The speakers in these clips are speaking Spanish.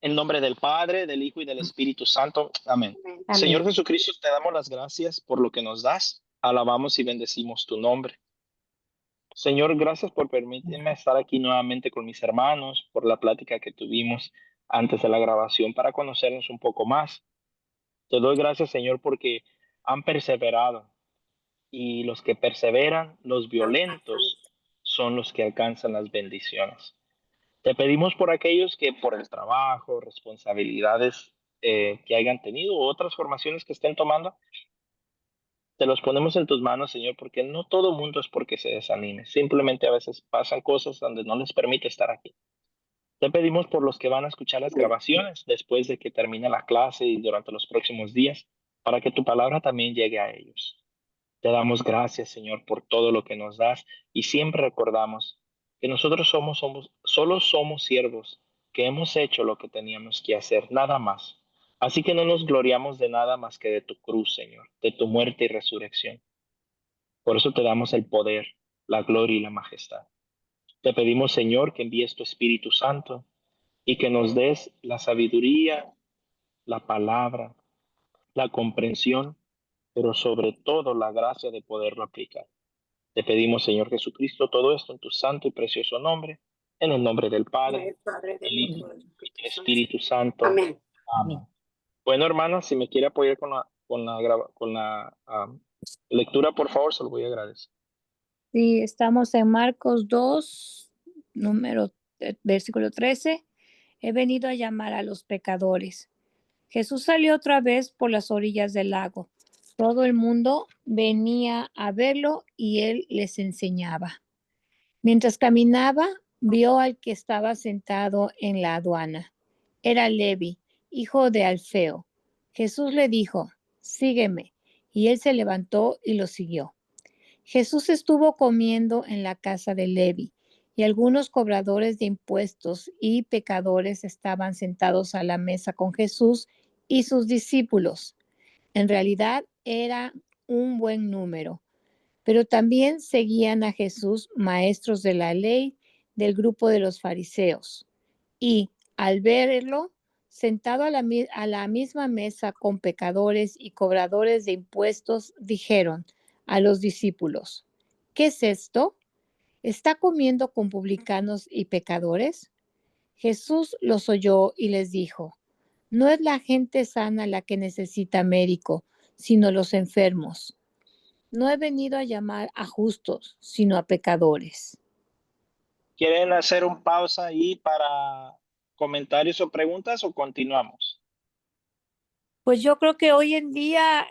En nombre del Padre, del Hijo y del Espíritu Santo. Amén. Señor Amén. Jesucristo, te damos las gracias por lo que nos das. Alabamos y bendecimos tu nombre. Señor, gracias por permitirme estar aquí nuevamente con mis hermanos, por la plática que tuvimos antes de la grabación para conocernos un poco más. Te doy gracias, Señor, porque han perseverado y los que perseveran, los violentos, son los que alcanzan las bendiciones. Te pedimos por aquellos que por el trabajo, responsabilidades que hayan tenido o otras formaciones que estén tomando, te los ponemos en tus manos, Señor, porque no todo mundo es porque se desanime. Simplemente a veces pasan cosas donde no les permite estar aquí. Te pedimos por los que van a escuchar las grabaciones después de que termine la clase y durante los próximos días, para que tu palabra también llegue a ellos. Te damos gracias, Señor, por todo lo que nos das y siempre recordamos que nosotros solo somos siervos, que hemos hecho lo que teníamos que hacer, nada más. Así que no nos gloriamos de nada más que de tu cruz, Señor, de tu muerte y resurrección. Por eso te damos el poder, la gloria y la majestad. Te pedimos, Señor, que envíes tu Espíritu Santo y que nos des la sabiduría, la palabra, la comprensión, pero sobre todo la gracia de poderlo aplicar. Te pedimos, Señor Jesucristo, todo esto en tu santo y precioso nombre, en el nombre del Padre, Del Padre, del del Hijo, Hijo del y Espíritu del Santo. Espíritu Santo. Amén. Amén. Bueno, hermana, si me quiere apoyar con la lectura, por favor, se lo voy a agradecer. Sí, estamos en Marcos 2, versículo 13. He venido a llamar a los pecadores. Jesús salió otra vez por las orillas del lago. Todo el mundo venía a verlo y él les enseñaba. Mientras caminaba, vio al que estaba sentado en la aduana. Era Levi, hijo de Alfeo. Jesús le dijo, sígueme. Y él se levantó y lo siguió. Jesús estuvo comiendo en la casa de Levi, y algunos cobradores de impuestos y pecadores estaban sentados a la mesa con Jesús y sus discípulos. En realidad era un buen número, pero también seguían a Jesús maestros de la ley del grupo de los fariseos. Y al verlo sentado a la misma mesa con pecadores y cobradores de impuestos, dijeron a los discípulos, ¿qué es esto? ¿Está comiendo con publicanos y pecadores? Jesús los oyó y les dijo, no es la gente sana la que necesita médico, sino los enfermos. No he venido a llamar a justos, sino a pecadores. ¿Quieren hacer un pausa ahí para comentarios o preguntas o continuamos? Pues yo creo que hoy en día,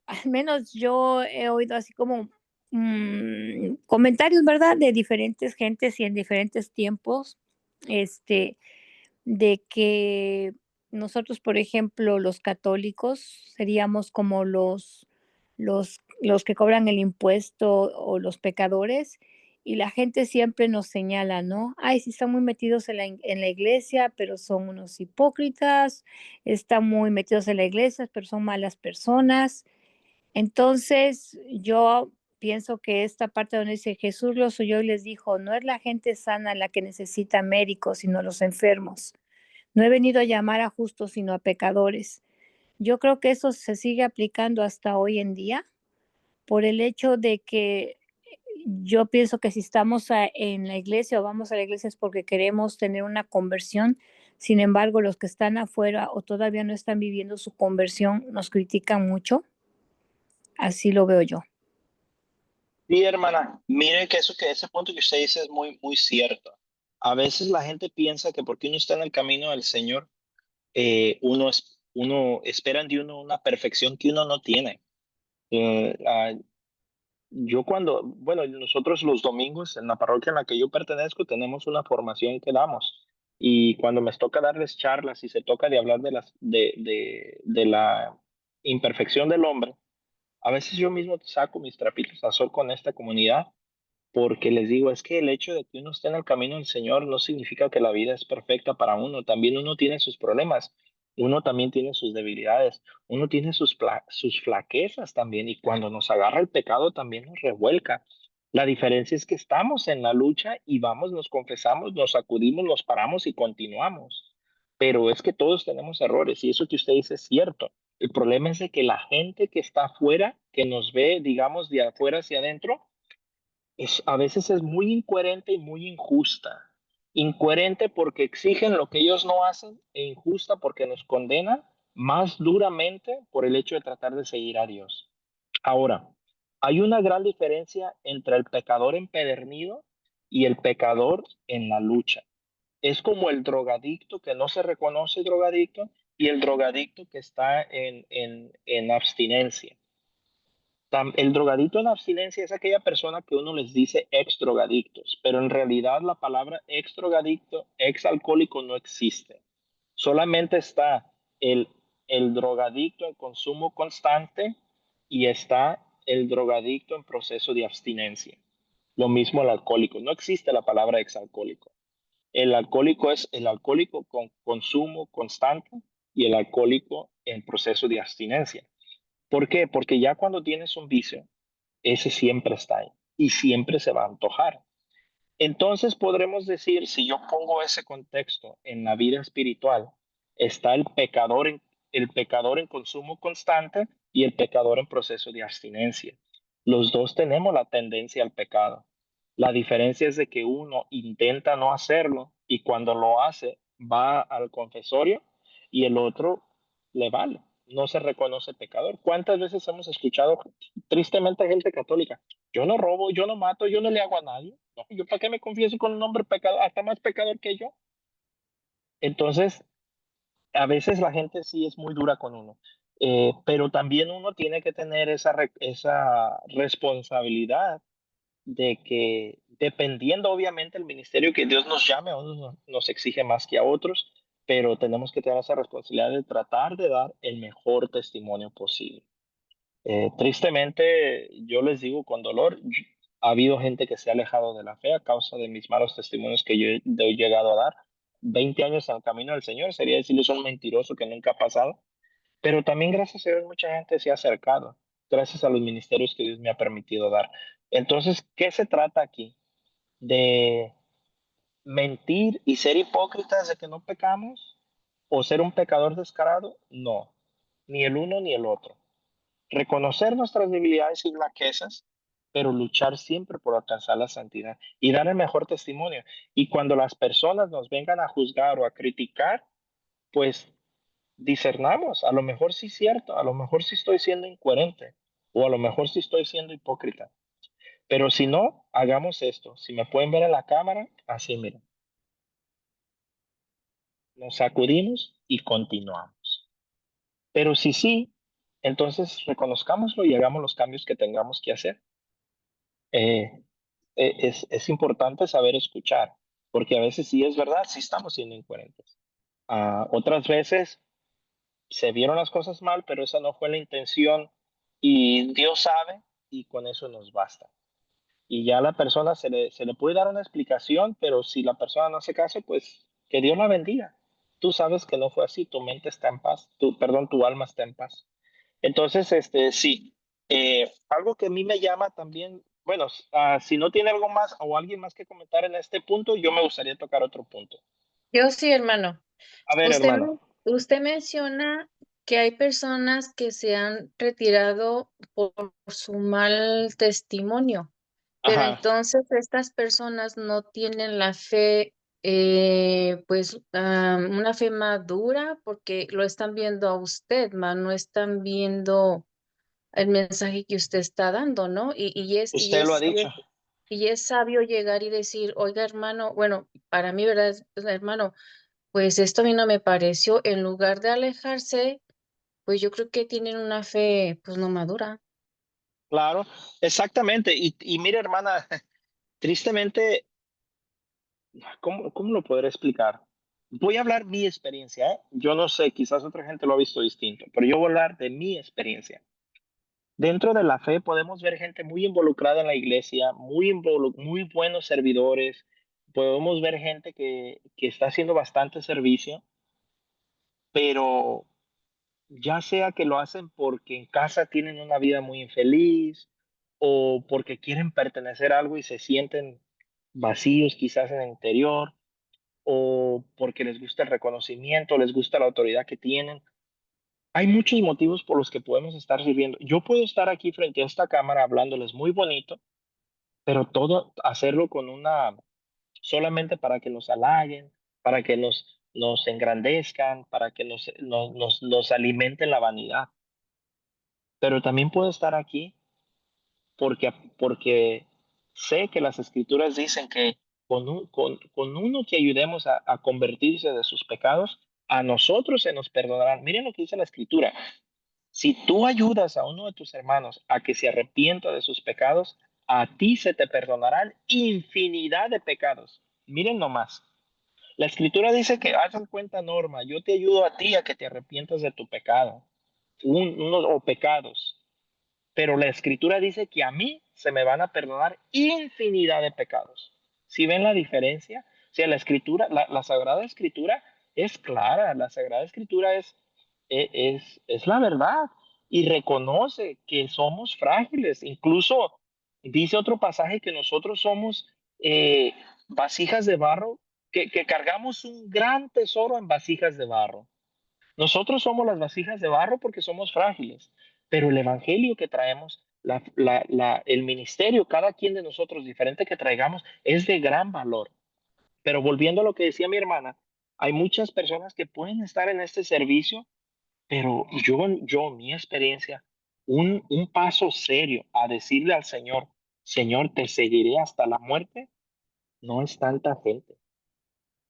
al menos yo he oído así como comentarios, ¿verdad? De diferentes gentes y en diferentes tiempos, este, de que nosotros, por ejemplo, los católicos, seríamos como los que cobran el impuesto o los pecadores, y la gente siempre nos señala, ¿no? Ay, sí están muy metidos en la iglesia, pero son unos hipócritas, están muy metidos en la iglesia, pero son malas personas. Entonces, yo pienso que esta parte donde dice Jesús los oyó y les dijo, no es la gente sana la que necesita médicos, sino los enfermos. No he venido a llamar a justos, sino a pecadores. Yo creo que eso se sigue aplicando hasta hoy en día por el hecho de que yo pienso que si estamos en la iglesia o vamos a la iglesia es porque queremos tener una conversión. Sin embargo, los que están afuera o todavía no están viviendo su conversión nos critican mucho. Así lo veo yo. Sí, hermana, mire que ese punto que usted dice es muy, muy cierto. A veces la gente piensa que porque uno está en el camino del Señor, uno esperan de uno una perfección que uno no tiene. Yo bueno, nosotros los domingos en la parroquia en la que yo pertenezco tenemos una formación que damos y cuando me toca darles charlas y se toca de hablar de la imperfección del hombre, a veces yo mismo saco mis trapitos al sol con esta comunidad porque les digo, es que el hecho de que uno esté en el camino del Señor no significa que la vida es perfecta para uno. También uno tiene sus problemas, uno también tiene sus debilidades, uno tiene sus flaquezas también. Y cuando nos agarra el pecado también nos revuelca. La diferencia es que estamos en la lucha y vamos, nos confesamos, nos sacudimos, nos paramos y continuamos. pero es que todos tenemos errores y eso que usted dice es cierto. El problema es de que la gente que está afuera, que nos ve, digamos, de afuera hacia adentro, a veces es muy incoherente y muy injusta. Incoherente porque exigen lo que ellos no hacen e injusta porque nos condenan más duramente por el hecho de tratar de seguir a Dios. Ahora, hay una gran diferencia entre el pecador empedernido y el pecador en la lucha. Es como el drogadicto que no se reconoce drogadicto y el drogadicto que está en abstinencia. El drogadicto en abstinencia es aquella persona que uno les dice ex drogadictos, pero en realidad la palabra ex drogadicto, ex alcohólico no existe. Solamente está el, el drogadicto en consumo constante y está el drogadicto en proceso de abstinencia. Lo mismo el alcohólico. No existe la palabra exalcohólico. El alcohólico es el alcohólico con consumo constante y el alcohólico en proceso de abstinencia. ¿Por qué? Porque ya cuando tienes un vicio, ese siempre está ahí y siempre se va a antojar. Entonces podremos decir, si yo pongo ese contexto en la vida espiritual, está el pecador en consumo constante y el pecador en proceso de abstinencia. Los dos tenemos la tendencia al pecado. La diferencia es de que uno intenta no hacerlo y cuando lo hace va al confesorio y el otro le vale, no se reconoce pecador. ¿Cuántas veces hemos escuchado tristemente gente católica? Yo no robo, yo no mato, yo no le hago a nadie. No, yo para qué me confieso con un hombre pecador, hasta más pecador que yo. Entonces, a veces la gente sí es muy dura con uno, pero también uno tiene que tener esa responsabilidad de que dependiendo obviamente el ministerio que Dios nos llame, a unos nos exige más que a otros, pero tenemos que tener esa responsabilidad de tratar de dar el mejor testimonio posible. Tristemente, yo les digo con dolor, ha habido gente que se ha alejado de la fe a causa de mis malos testimonios que yo he llegado a dar. 20 años al camino del Señor, sería decirles un mentiroso que nunca ha pasado, pero también gracias a Dios mucha gente se ha acercado, gracias a los ministerios que Dios me ha permitido dar. Entonces, ¿qué se trata aquí? ¿De mentir y ser hipócritas de que no pecamos? ¿O ser un pecador descarado? No, ni el uno ni el otro. Reconocer nuestras debilidades y flaquezas, pero luchar siempre por alcanzar la santidad y dar el mejor testimonio. Y cuando las personas nos vengan a juzgar o a criticar, pues discernamos, a lo mejor sí es cierto, a lo mejor sí estoy siendo incoherente o a lo mejor sí estoy siendo hipócrita. Pero si no, hagamos esto. Si me pueden ver en la cámara, así miren, nos sacudimos y continuamos. Pero si sí, entonces reconozcámoslo y hagamos los cambios que tengamos que hacer. Eh, es importante saber escuchar, porque a veces sí es verdad, sí estamos siendo incoherentes. Otras veces se vieron las cosas mal, pero esa no fue la intención y Dios sabe y con eso nos basta. Y ya a la persona se le puede dar una explicación, pero si la persona no hace caso, pues que Dios la bendiga. Tú sabes que no fue así, tu mente está en paz, perdón, tu alma está en paz. Entonces, sí, algo que a mí me llama también, bueno, si no tiene algo más o alguien más que comentar en este punto, yo me gustaría tocar otro punto. Yo sí, hermano. A ver, Usted, hermano. usted menciona que hay personas que se han retirado por su mal testimonio, pero Ajá. entonces estas personas no tienen la fe, pues una fe madura porque lo están viendo a usted, no están viendo el mensaje que usted está dando, ¿no? Usted lo ha dicho. Y es sabio llegar y decir, oiga, hermano, bueno, para mí, ¿verdad? Hermano, pues esto a mí no me pareció, en lugar de alejarse, pues yo creo que tienen una fe, pues no madura. Claro, exactamente. Y mire, hermana, tristemente, ¿cómo lo podré explicar? Voy a hablar mi experiencia, ¿eh? Yo no sé, quizás otra gente lo ha visto distinto, pero yo voy a hablar de mi experiencia. Dentro de la fe podemos ver gente muy involucrada en la iglesia, muy buenos servidores. Podemos ver gente que está haciendo bastante servicio, pero ya sea que lo hacen porque en casa tienen una vida muy infeliz o porque quieren pertenecer a algo y se sienten vacíos quizás en el interior, o o porque les gusta el reconocimiento, les gusta la autoridad que tienen. Hay muchos motivos por los que podemos estar sirviendo. Yo puedo estar aquí frente a esta cámara hablándoles muy bonito, pero todo hacerlo con solamente para que nos halaguen, para que nos engrandezcan, para que nos alimenten la vanidad. Pero también puedo estar aquí porque sé que las escrituras dicen que con uno que ayudemos a convertirse de sus pecados, a nosotros se nos perdonarán. Miren lo que dice la escritura. Si tú ayudas a uno de tus hermanos a que se arrepienta de sus pecados, a ti se te perdonarán infinidad de pecados. Miren nomás. La escritura dice que haz cuenta, Norma, yo te ayudo a ti a que te arrepientas de tu pecado, o pecados. Pero la escritura dice que a mí se me van a perdonar infinidad de pecados. ¿Sí ven la diferencia? O sea, la escritura, la Sagrada Escritura es clara, la Sagrada Escritura es la verdad y reconoce que somos frágiles. Incluso dice otro pasaje que nosotros somos vasijas de barro, que cargamos un gran tesoro en vasijas de barro. Nosotros somos las vasijas de barro porque somos frágiles, pero el evangelio que traemos, el ministerio, cada quien de nosotros, diferente que traigamos, es de gran valor. Pero volviendo a lo que decía mi hermana, hay muchas personas que pueden estar en este servicio, pero mi experiencia, un paso serio a decirle al Señor, Señor, te seguiré hasta la muerte, no es tanta gente.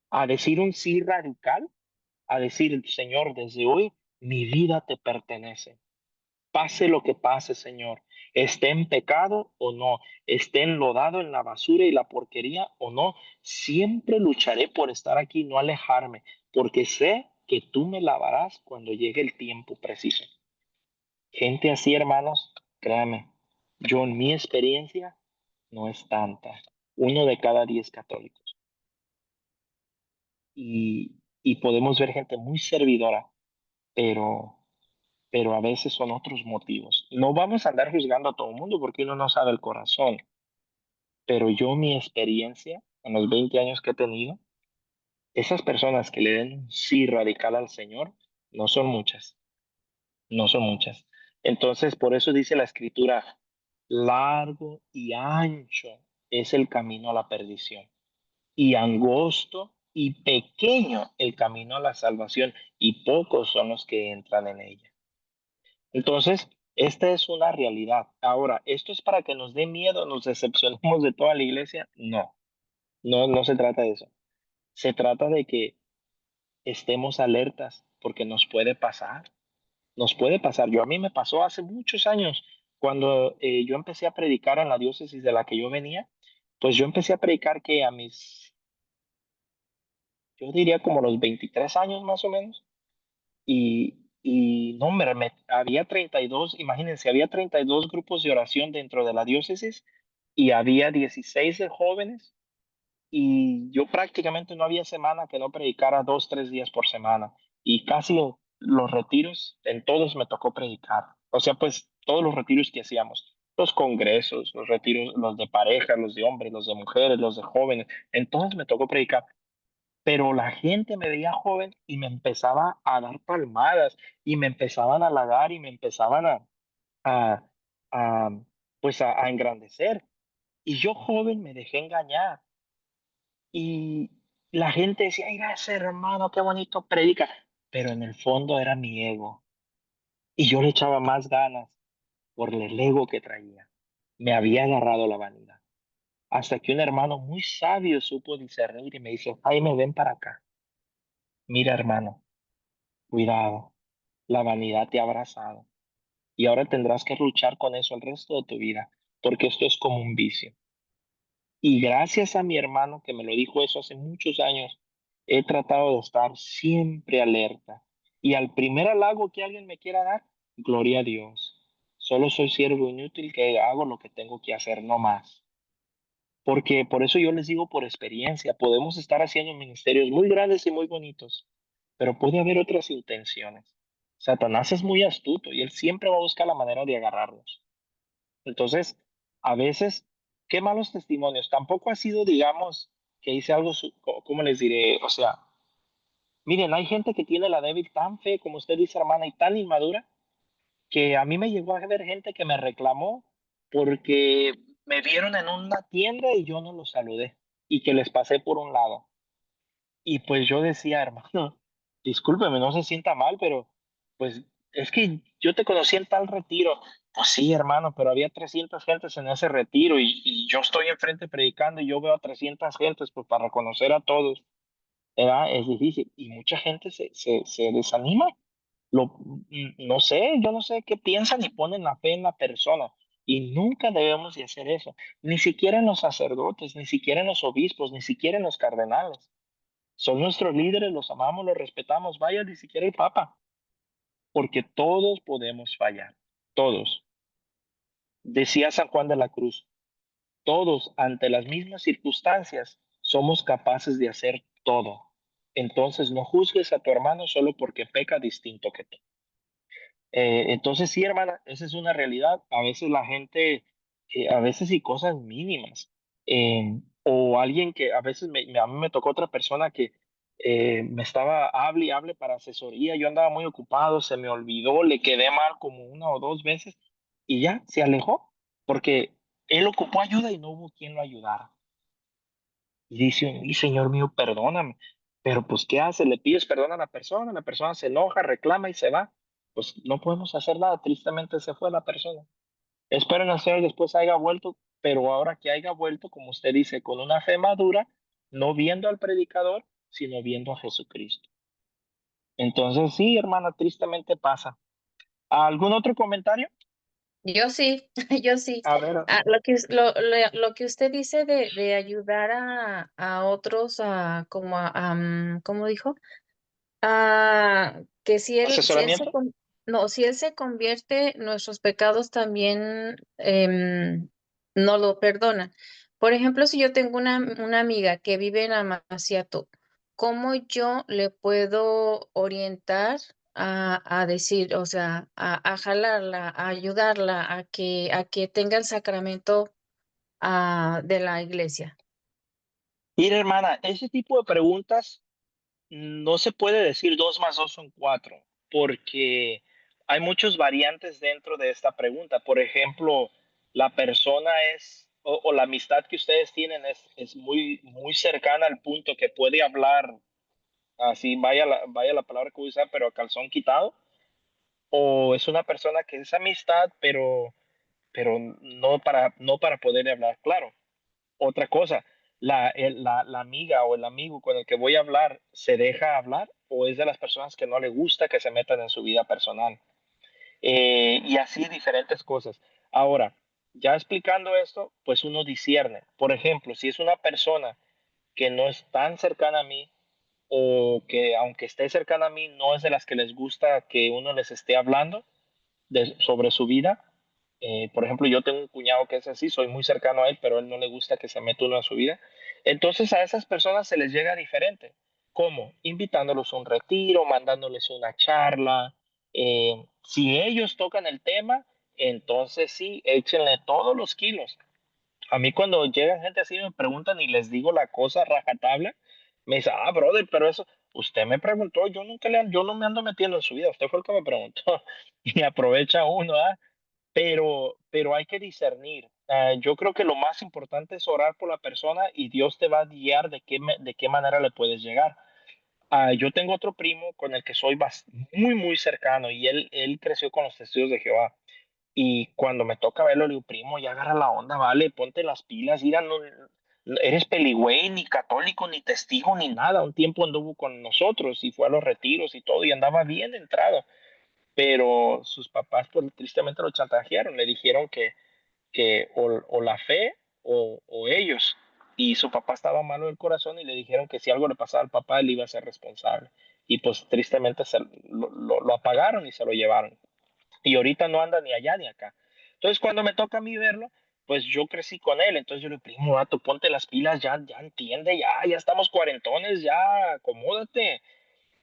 A decir un sí radical, a decir, Señor, desde hoy mi vida te pertenece. Pase lo que pase, Señor, esté en pecado o no, esté enlodado en la basura y la porquería o no, siempre lucharé por estar aquí, no alejarme, porque sé que tú me lavarás cuando llegue el tiempo preciso. Gente así, hermanos, créame, yo en mi experiencia no es tanta. 1 de cada 10 católicos. Y podemos ver gente muy servidora, pero a veces son otros motivos. No vamos a andar juzgando a todo el mundo porque uno no sabe el corazón, pero yo mi experiencia en los 20 años que he tenido, esas personas que le den un sí radical al Señor, no son muchas, no son muchas. Entonces, por eso dice la escritura, largo y ancho es el camino a la perdición, y angosto y pequeño el camino a la salvación, y pocos son los que entran en ella. Entonces, esta es una realidad. Ahora, ¿esto es para que nos dé miedo, nos decepcionemos de toda la iglesia? No, no se trata de eso. Se trata de que estemos alertas porque nos puede pasar. Nos puede pasar. A mí me pasó hace muchos años cuando yo empecé a predicar en la diócesis de la que yo venía. Pues yo empecé a predicar que yo diría como los 23 años más o menos. Y no, hombre, había 32, imagínense, había 32 grupos de oración dentro de la diócesis y había 16 de jóvenes y yo prácticamente no había semana que no predicara 2, 3 días por semana y casi en los retiros, en todos me tocó predicar. O sea, pues todos los retiros que hacíamos, los congresos, los retiros, los de pareja, los de hombres, los de mujeres, los de jóvenes, en todos me tocó predicar, pero la gente me veía joven y me empezaba a dar palmadas y me empezaban a halagar y me empezaban a, a, a engrandecer. Y yo joven me dejé engañar y la gente decía, mira ese hermano, qué bonito predica, pero en el fondo era mi ego y yo le echaba más ganas por el ego que traía. Me había agarrado la vanidad. Hasta que un hermano muy sabio supo discernir y me dice, Jaime, ven para acá. Mira, hermano, cuidado, la vanidad te ha abrazado y ahora tendrás que luchar con eso el resto de tu vida, porque esto es como un vicio. Y gracias a mi hermano que me lo dijo eso hace muchos años, he tratado de estar siempre alerta. Y al primer halago que alguien me quiera dar, gloria a Dios. Solo soy siervo inútil que hago lo que tengo que hacer, no más. Porque por eso yo les digo por experiencia, podemos estar haciendo ministerios muy grandes y muy bonitos, pero puede haber otras intenciones. Satanás es muy astuto y él siempre va a buscar la manera de agarrarnos. Entonces, a veces, qué malos testimonios. Tampoco ha sido, digamos, que hice algo, ¿cómo les diré? O sea, Miren, hay gente que tiene la débil tan fe, como usted dice, hermana, y tan inmadura, que a mí me llegó a ver gente que me reclamó porque me vieron en una tienda y yo no los saludé y que les pasé por un lado. Y pues yo decía, hermano, discúlpeme, no se sienta mal, pero pues es que yo te conocí en tal retiro. Pues sí, hermano, pero había 300 gentes en ese retiro y yo estoy enfrente predicando y yo veo a 300 gentes, pues para reconocer a todos, ¿verdad? Es difícil. Y mucha gente se desanima. No sé, yo no sé qué piensan y ponen la fe en la persona. Y nunca debemos de hacer eso. Ni siquiera en los sacerdotes, ni siquiera en los obispos, ni siquiera en los cardenales. Son nuestros líderes, los amamos, los respetamos. Vaya, ni siquiera el Papa, porque todos podemos fallar, todos. Decía San Juan de la Cruz, todos ante las mismas circunstancias somos capaces de hacer todo. Entonces no juzgues a tu hermano solo porque peca distinto que tú. Entonces sí, hermana, esa es una realidad. A veces la gente, a veces y cosas mínimas, o alguien que a veces a mí me tocó otra persona que me estaba hable y hable para asesoría, yo andaba muy ocupado, se me olvidó, le quedé mal como una o dos veces y ya se alejó porque él ocupó ayuda y no hubo quien lo ayudara. Y dice, y Señor mío, perdóname. Pero pues, ¿qué hace? Le pides perdón a la persona se enoja, reclama y se va. Pues no podemos hacer nada, tristemente se fue la persona. Espero en el Señor después haya vuelto, pero ahora que haya vuelto, como usted dice, con una fe madura, no viendo al predicador, sino viendo a Jesucristo. Entonces, sí, hermana, tristemente pasa. ¿Algún otro comentario? Yo sí, yo sí. A ver, Lo que usted dice de ayudar a otros ¿cómo dijo? Que asesoramiento. no, si él se convierte, nuestros pecados también no lo perdonan. Por ejemplo, si yo tengo una amiga que vive en Amaciato, ¿cómo yo le puedo orientar a decir, o sea, a jalarla, a ayudarla a que tenga el sacramento de la iglesia? Mira, hermana, ese tipo de preguntas no se puede decir 2 más 2 son 4, porque hay muchos variantes dentro de esta pregunta. Por ejemplo, la persona o la amistad que ustedes tienen es muy, muy cercana al punto que puede hablar, así vaya la palabra que voy a usar, pero a calzón quitado, o es una persona que es amistad, pero no para poder hablar claro. Otra cosa, la amiga o el amigo con el que voy a hablar se deja hablar o es de las personas que no le gusta que se metan en su vida personal. Y así diferentes cosas. Ahora, ya explicando esto, pues uno discierne. Por ejemplo, si es una persona que no es tan cercana a mí o que aunque esté cercana a mí no es de las que les gusta que uno les esté hablando, sobre su vida. Por ejemplo, yo tengo un cuñado que es así, soy muy cercano a él, pero a él no le gusta que se meta uno en su vida. Entonces a esas personas se les llega diferente. ¿Cómo? Invitándolos a un retiro, mandándoles una charla. Si ellos tocan el tema, entonces sí, échenle todos los kilos. A mí cuando llegan gente así me preguntan y les digo la cosa rajatabla, me dice, brother, pero eso, usted me preguntó, yo no me ando metiendo en su vida, usted fue el que me preguntó y aprovecha uno, ¿ah? Pero hay que discernir. Yo creo que lo más importante es orar por la persona y Dios te va a guiar de qué manera le puedes llegar. Yo tengo otro primo con el que soy muy, muy cercano y él creció con los testigos de Jehová. Y cuando me toca verlo, le digo, primo, ya agarra la onda, vale, ponte las pilas, mira, no eres peligüey, ni católico, ni testigo, ni nada. Un tiempo anduvo con nosotros y fue a los retiros y todo, y andaba bien entrado. Pero sus papás, pues tristemente lo chantajearon, le dijeron que o la fe o ellos. Y su papá estaba malo del corazón y le dijeron que si algo le pasaba al papá, él iba a ser responsable. Y pues tristemente lo apagaron y se lo llevaron y ahorita no anda ni allá ni acá. Entonces, cuando me toca a mí verlo, pues yo crecí con él, entonces yo le digo, primo, vato, ponte las pilas, ya entiende, ya estamos cuarentones, ya acomódate.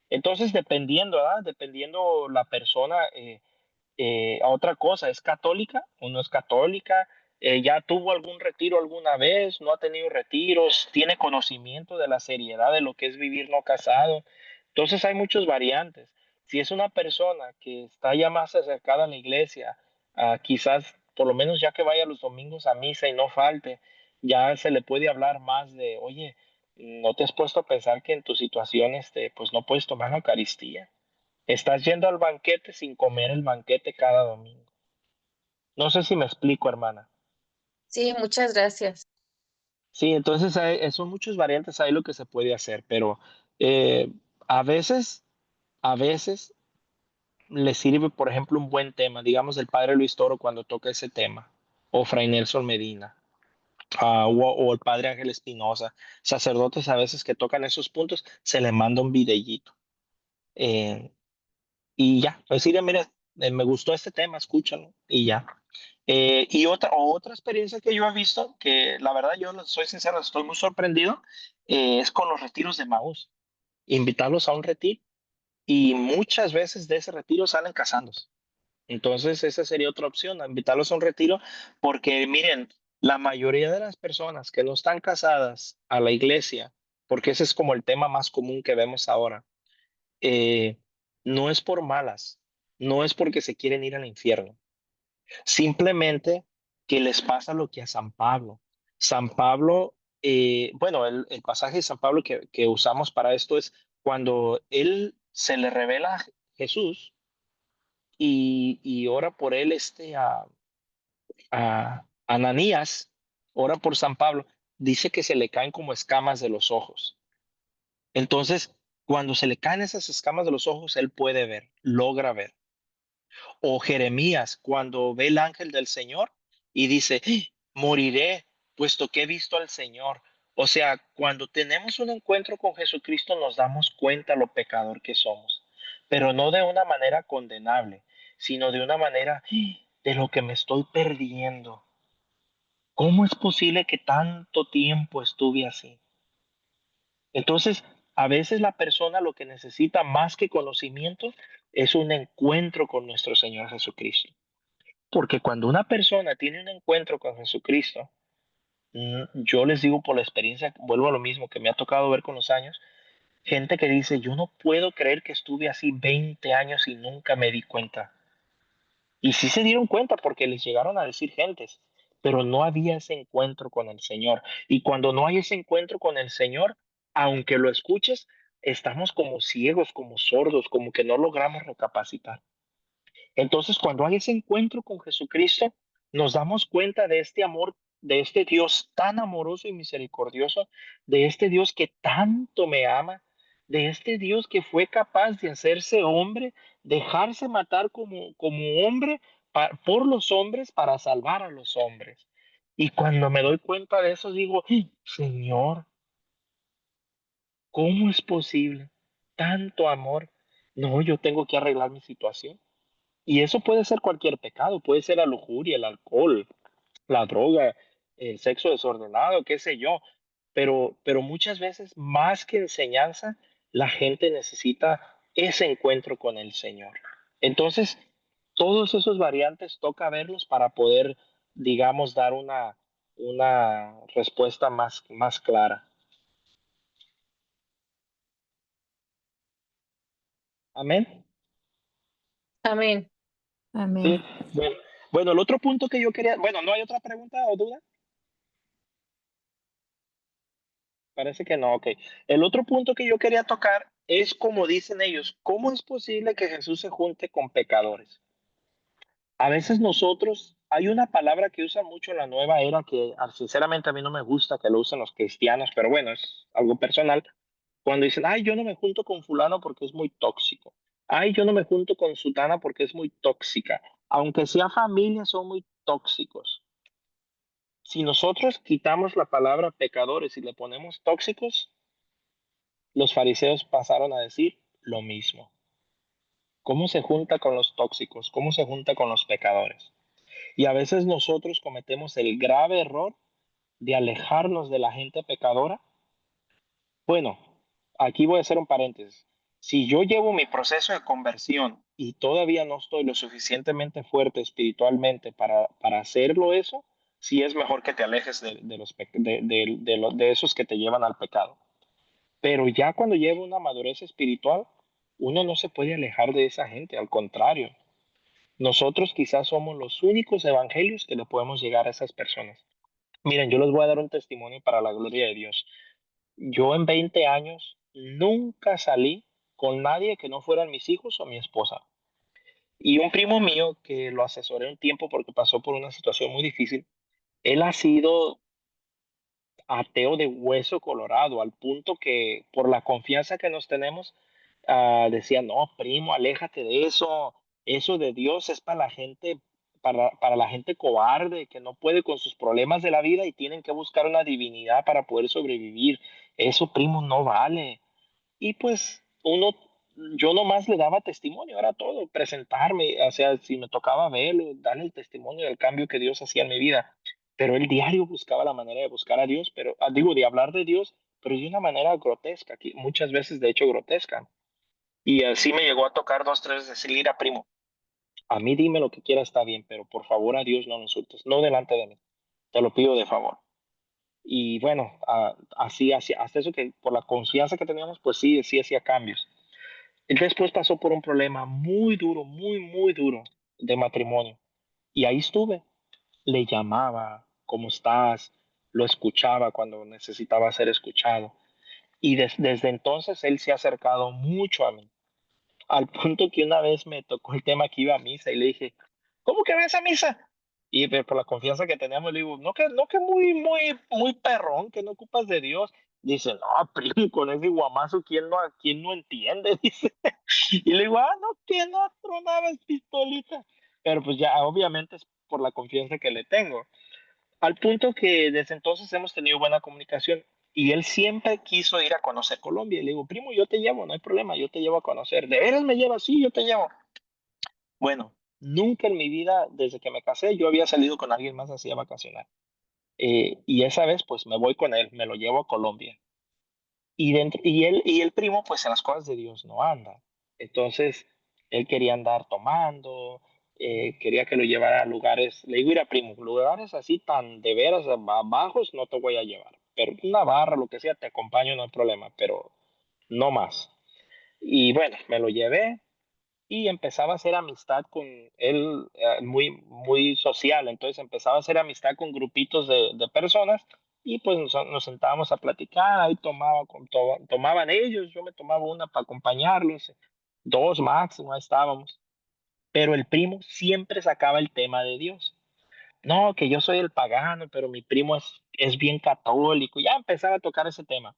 Entonces, dependiendo, ¿verdad? Dependiendo la persona, a otra cosa, ¿es católica o no es católica? ¿Ya tuvo algún retiro alguna vez? ¿No ha tenido retiros? ¿Tiene conocimiento de la seriedad de lo que es vivir no casado? Entonces hay muchas variantes. Si es una persona que está ya más acercada a la iglesia, quizás por lo menos ya que vaya los domingos a misa y no falte, ya se le puede hablar más de, oye, ¿no te has puesto a pensar que en tu situación pues no puedes tomar la Eucaristía? Estás yendo al banquete sin comer el banquete cada domingo. No sé si me explico, hermana. Sí, muchas gracias. Sí, entonces son muchas variantes ahí lo que se puede hacer, pero eh, a veces, a veces le sirve, por ejemplo, un buen tema, digamos el padre Luis Toro cuando toca ese tema, o Fray Nelson Medina, o el padre Ángel Espinosa, sacerdotes a veces que tocan esos puntos, se le manda un videíto. Eh, y ya, decirle, mira, me gustó este tema, escúchalo, y ya. Y otra experiencia que yo he visto, que la verdad yo soy sincero, estoy muy sorprendido, es con los retiros de Maús. Invitarlos a un retiro y muchas veces de ese retiro salen casándose. Entonces, esa sería otra opción, invitarlos a un retiro, porque miren, la mayoría de las personas que no están casadas a la iglesia, porque ese es como el tema más común que vemos ahora, eh, no es por malas, no es porque se quieren ir al infierno, simplemente que les pasa lo que a San Pablo. San Pablo, bueno, el pasaje de San Pablo que usamos para esto es cuando él se le revela a Jesús y ora por él a Ananías, ora por San Pablo, dice que se le caen como escamas de los ojos. Entonces, cuando se le caen esas escamas de los ojos, él puede ver, logra ver. O Jeremías, cuando ve el ángel del Señor y dice, moriré, puesto que he visto al Señor. O sea, cuando tenemos un encuentro con Jesucristo nos damos cuenta lo pecador que somos, pero no de una manera condenable, sino de una manera de lo que me estoy perdiendo. ¿Cómo es posible que tanto tiempo estuve así? Entonces, a veces la persona lo que necesita más que conocimiento es un encuentro con nuestro Señor Jesucristo. Porque cuando una persona tiene un encuentro con Jesucristo, yo les digo por la experiencia, vuelvo a lo mismo que me ha tocado ver con los años, gente que dice, yo no puedo creer que estuve así 20 años y nunca me di cuenta. Y sí se dieron cuenta porque les llegaron a decir gentes, pero no había ese encuentro con el Señor. Y cuando no hay ese encuentro con el Señor, aunque lo escuches, estamos como ciegos, como sordos, como que no logramos recapacitar. Entonces, cuando hay ese encuentro con Jesucristo, nos damos cuenta de este amor, de este Dios tan amoroso y misericordioso, de este Dios que tanto me ama, de este Dios que fue capaz de hacerse hombre, dejarse matar como hombre por los hombres para salvar a los hombres. Y cuando me doy cuenta de eso, digo, Señor, ¿cómo es posible tanto amor? No, yo tengo que arreglar mi situación. Y eso puede ser cualquier pecado, puede ser la lujuria, el alcohol, la droga, el sexo desordenado, qué sé yo. Pero muchas veces, más que enseñanza, la gente necesita ese encuentro con el Señor. Entonces, todos esos variantes toca verlos para poder, digamos, dar una respuesta más clara. Amén. Amén. Sí. Amén. Bueno, bueno, el otro punto que yo quería, bueno, ¿no hay otra pregunta o duda? Parece que no, ok. El otro punto que yo quería tocar es como dicen ellos, ¿cómo es posible que Jesús se junte con pecadores? A veces nosotros, hay una palabra que usa mucho en la nueva era que sinceramente a mí no me gusta que lo usen los cristianos, pero bueno, es algo personal. Cuando dicen, ay, yo no me junto con fulano porque es muy tóxico. Ay, yo no me junto con sutana porque es muy tóxica. Aunque sea familia, son muy tóxicos. Si nosotros quitamos la palabra pecadores y le ponemos tóxicos, los fariseos pasaron a decir lo mismo. ¿Cómo se junta con los tóxicos? ¿Cómo se junta con los pecadores? Y a veces nosotros cometemos el grave error de alejarnos de la gente pecadora. Bueno, aquí voy a hacer un paréntesis. Si yo llevo mi proceso de conversión y todavía no estoy lo suficientemente fuerte espiritualmente para hacerlo eso, sí es mejor que te alejes de esos que te llevan al pecado. Pero ya cuando lleva una madurez espiritual, uno no se puede alejar de esa gente, al contrario. Nosotros quizás somos los únicos evangelios que le podemos llegar a esas personas. Miren, yo les voy a dar un testimonio para la gloria de Dios. Yo en 20 años nunca salí con nadie que no fueran mis hijos o mi esposa. Y un primo mío que lo asesoré un tiempo porque pasó por una situación muy difícil, él ha sido ateo de hueso colorado, al punto que por la confianza que nos tenemos, decía, no, primo, aléjate de eso, eso de Dios es para la gente, para la gente cobarde, que no puede con sus problemas de la vida y tienen que buscar una divinidad para poder sobrevivir. Eso, primo, no vale. Y pues yo nomás le daba testimonio, era todo, presentarme, o sea, si me tocaba verlo, darle el testimonio del cambio que Dios hacía en mi vida. Pero él diario buscaba la manera de buscar a Dios, pero digo, de hablar de Dios, pero de una manera grotesca, muchas veces de hecho grotesca. Y así me llegó a tocar dos, tres veces decir, mira, primo, a mí dime lo que quieras, está bien, pero por favor a Dios no lo insultes, no delante de mí, te lo pido de favor. Y bueno, así, hasta eso que por la confianza que teníamos, pues sí, sí hacía cambios. Él después pasó por un problema muy duro, muy, muy duro de matrimonio. Y ahí estuve. Le llamaba, ¿cómo estás? Lo escuchaba cuando necesitaba ser escuchado. Y desde entonces él se ha acercado mucho a mí, al punto que una vez me tocó el tema que iba a misa y le dije, ¿cómo que vas a misa? Y por la confianza que teníamos, le digo, no que muy, muy, muy perrón, que no ocupas de Dios. Dice, no, primo, con ese guamazo, ¿quién no entiende? Dice. Y le digo, no, que no tronabas pistolita. Pero pues ya, obviamente es por la confianza que le tengo. Al punto que desde entonces hemos tenido buena comunicación y él siempre quiso ir a conocer Colombia. Y le digo, primo, yo te llevo, no hay problema, yo te llevo a conocer. ¿De veras me llevas? Sí, yo te llevo. Bueno, nunca en mi vida, desde que me casé, yo había salido con alguien más así a vacacionar. Y esa vez, pues me voy con él, me lo llevo a Colombia. Y el primo, pues en las cosas de Dios no anda. Entonces, él quería andar tomando, quería que lo llevara a lugares, le digo, mira, primo, lugares así tan de veras bajos no te voy a llevar. Pero una barra, lo que sea, te acompaño, no hay problema, pero no más. Y bueno, me lo llevé y empezaba a hacer amistad con él, muy, muy social. Entonces empezaba a hacer amistad con grupitos de personas y pues nos sentábamos a platicar, ahí tomaban ellos, yo me tomaba una para acompañarlos, dos máximo, ahí estábamos. Pero el primo siempre sacaba el tema de Dios. No, que yo soy el pagano, pero mi primo es bien católico. Ya empezaba a tocar ese tema.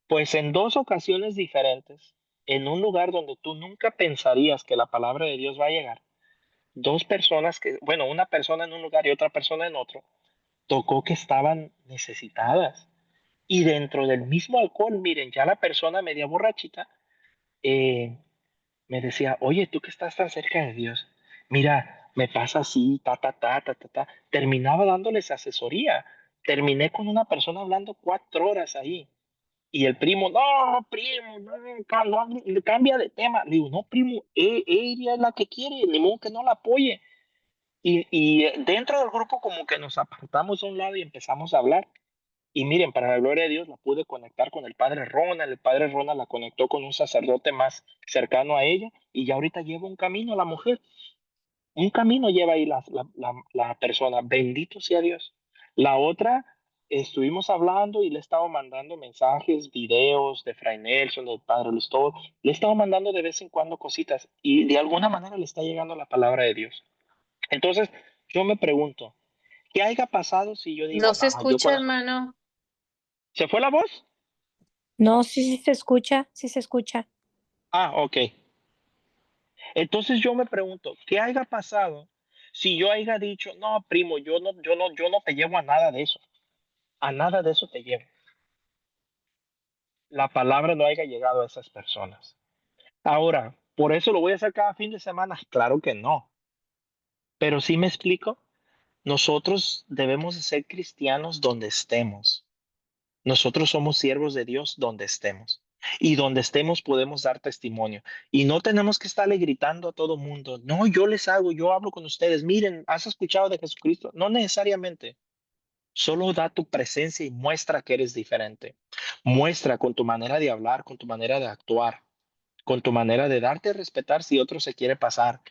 Pues en dos ocasiones diferentes, en un lugar donde tú nunca pensarías que la palabra de Dios va a llegar, dos personas bueno, una persona en un lugar y otra persona en otro, tocó que estaban necesitadas. Y dentro del mismo alcohol, miren, ya la persona media borrachita eh, me decía, oye, tú que estás tan cerca de Dios, mira, me pasa así, ta, ta, ta, ta, ta, ta. Terminaba dándoles asesoría. Terminé con una persona hablando 4 horas ahí. Y el primo, no, primo, no, cambia de tema. Le digo, no, primo, ella es la que quiere, ni modo que no la apoye. Y dentro del grupo como que nos apartamos a un lado y empezamos a hablar. Y miren, para la gloria de Dios, la pude conectar con el padre Ronald. El padre Ronald la conectó con un sacerdote más cercano a ella. Y ya ahorita lleva un camino la mujer. Un camino lleva ahí la persona. Bendito sea Dios. La otra, estuvimos hablando y le he estado mandando mensajes, videos de Fray Nelson, del Padre Luis, todo. Le he estado mandando de vez en cuando cositas y de alguna manera le está llegando la palabra de Dios. Entonces, yo me pregunto, ¿qué haya pasado si yo digo, No se no, yo escucha, con... hermano. ¿Se fue la voz? No, sí, sí se escucha, sí se escucha. Ok. Entonces yo me pregunto, ¿qué haya pasado si yo haya dicho, no, primo, yo no te llevo a nada de eso, a nada de eso te llevo? La palabra no haya llegado a esas personas. Ahora, ¿por eso lo voy a hacer cada fin de semana? Claro que no. Pero sí me explico, nosotros debemos de ser cristianos donde estemos. Nosotros somos siervos de Dios donde estemos. Y donde estemos podemos dar testimonio. Y no tenemos que estarle gritando a todo mundo, no, yo les hago, yo hablo con ustedes, miren, ¿has escuchado de Jesucristo? No necesariamente. Solo da tu presencia y muestra que eres diferente. Muestra con tu manera de hablar, con tu manera de actuar, con tu manera de darte a respetar si otro se quiere pasar.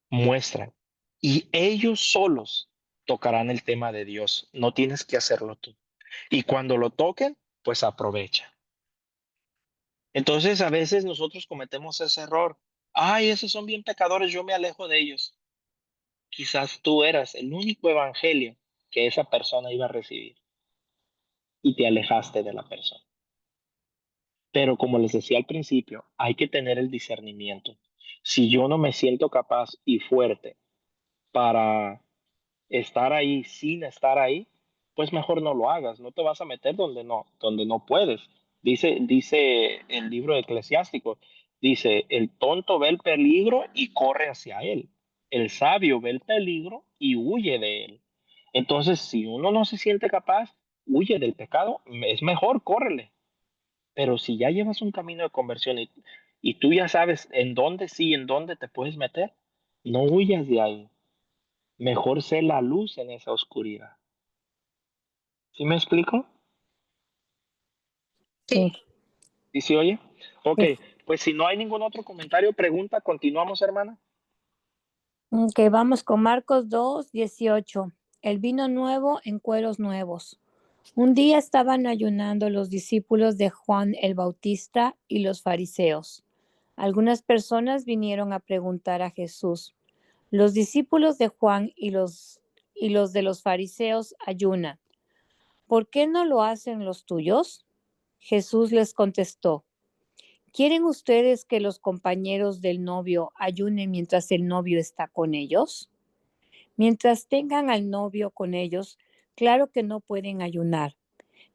Muestra. Y ellos solos tocarán el tema de Dios. No tienes que hacerlo tú. Y cuando lo toquen, pues aprovecha. Entonces a veces nosotros cometemos ese error. Ay, esos son bien pecadores, yo me alejo de ellos. Quizás tú eras el único evangelio que esa persona iba a recibir y te alejaste de la persona. Pero como les decía al principio, hay que tener el discernimiento. Si yo no me siento capaz y fuerte para estar ahí sin estar ahí, pues mejor no lo hagas. No te vas a meter donde no puedes. Dice el libro eclesiástico, dice, el tonto ve el peligro y corre hacia él. El sabio ve el peligro y huye de él. Entonces, si uno no se siente capaz, huye del pecado, es mejor, córrele. Pero si ya llevas un camino de conversión y tú ya sabes en dónde sí, en dónde te puedes meter, no huyas de ahí. Mejor sé la luz en esa oscuridad. ¿Sí me explico? Sí. Sí, ¿Sí se oye? Ok, sí. pues si no hay ningún otro comentario, pregunta, continuamos, hermana. Ok, vamos con Marcos 2:18. El vino nuevo en cueros nuevos. Un día estaban ayunando los discípulos de Juan el Bautista y los fariseos. Algunas personas vinieron a preguntar a Jesús: los discípulos de Juan y los de los fariseos ayunan. ¿Por qué no lo hacen los tuyos? Jesús les contestó: ¿quieren ustedes que los compañeros del novio ayunen mientras el novio está con ellos? Mientras tengan al novio con ellos, claro que no pueden ayunar,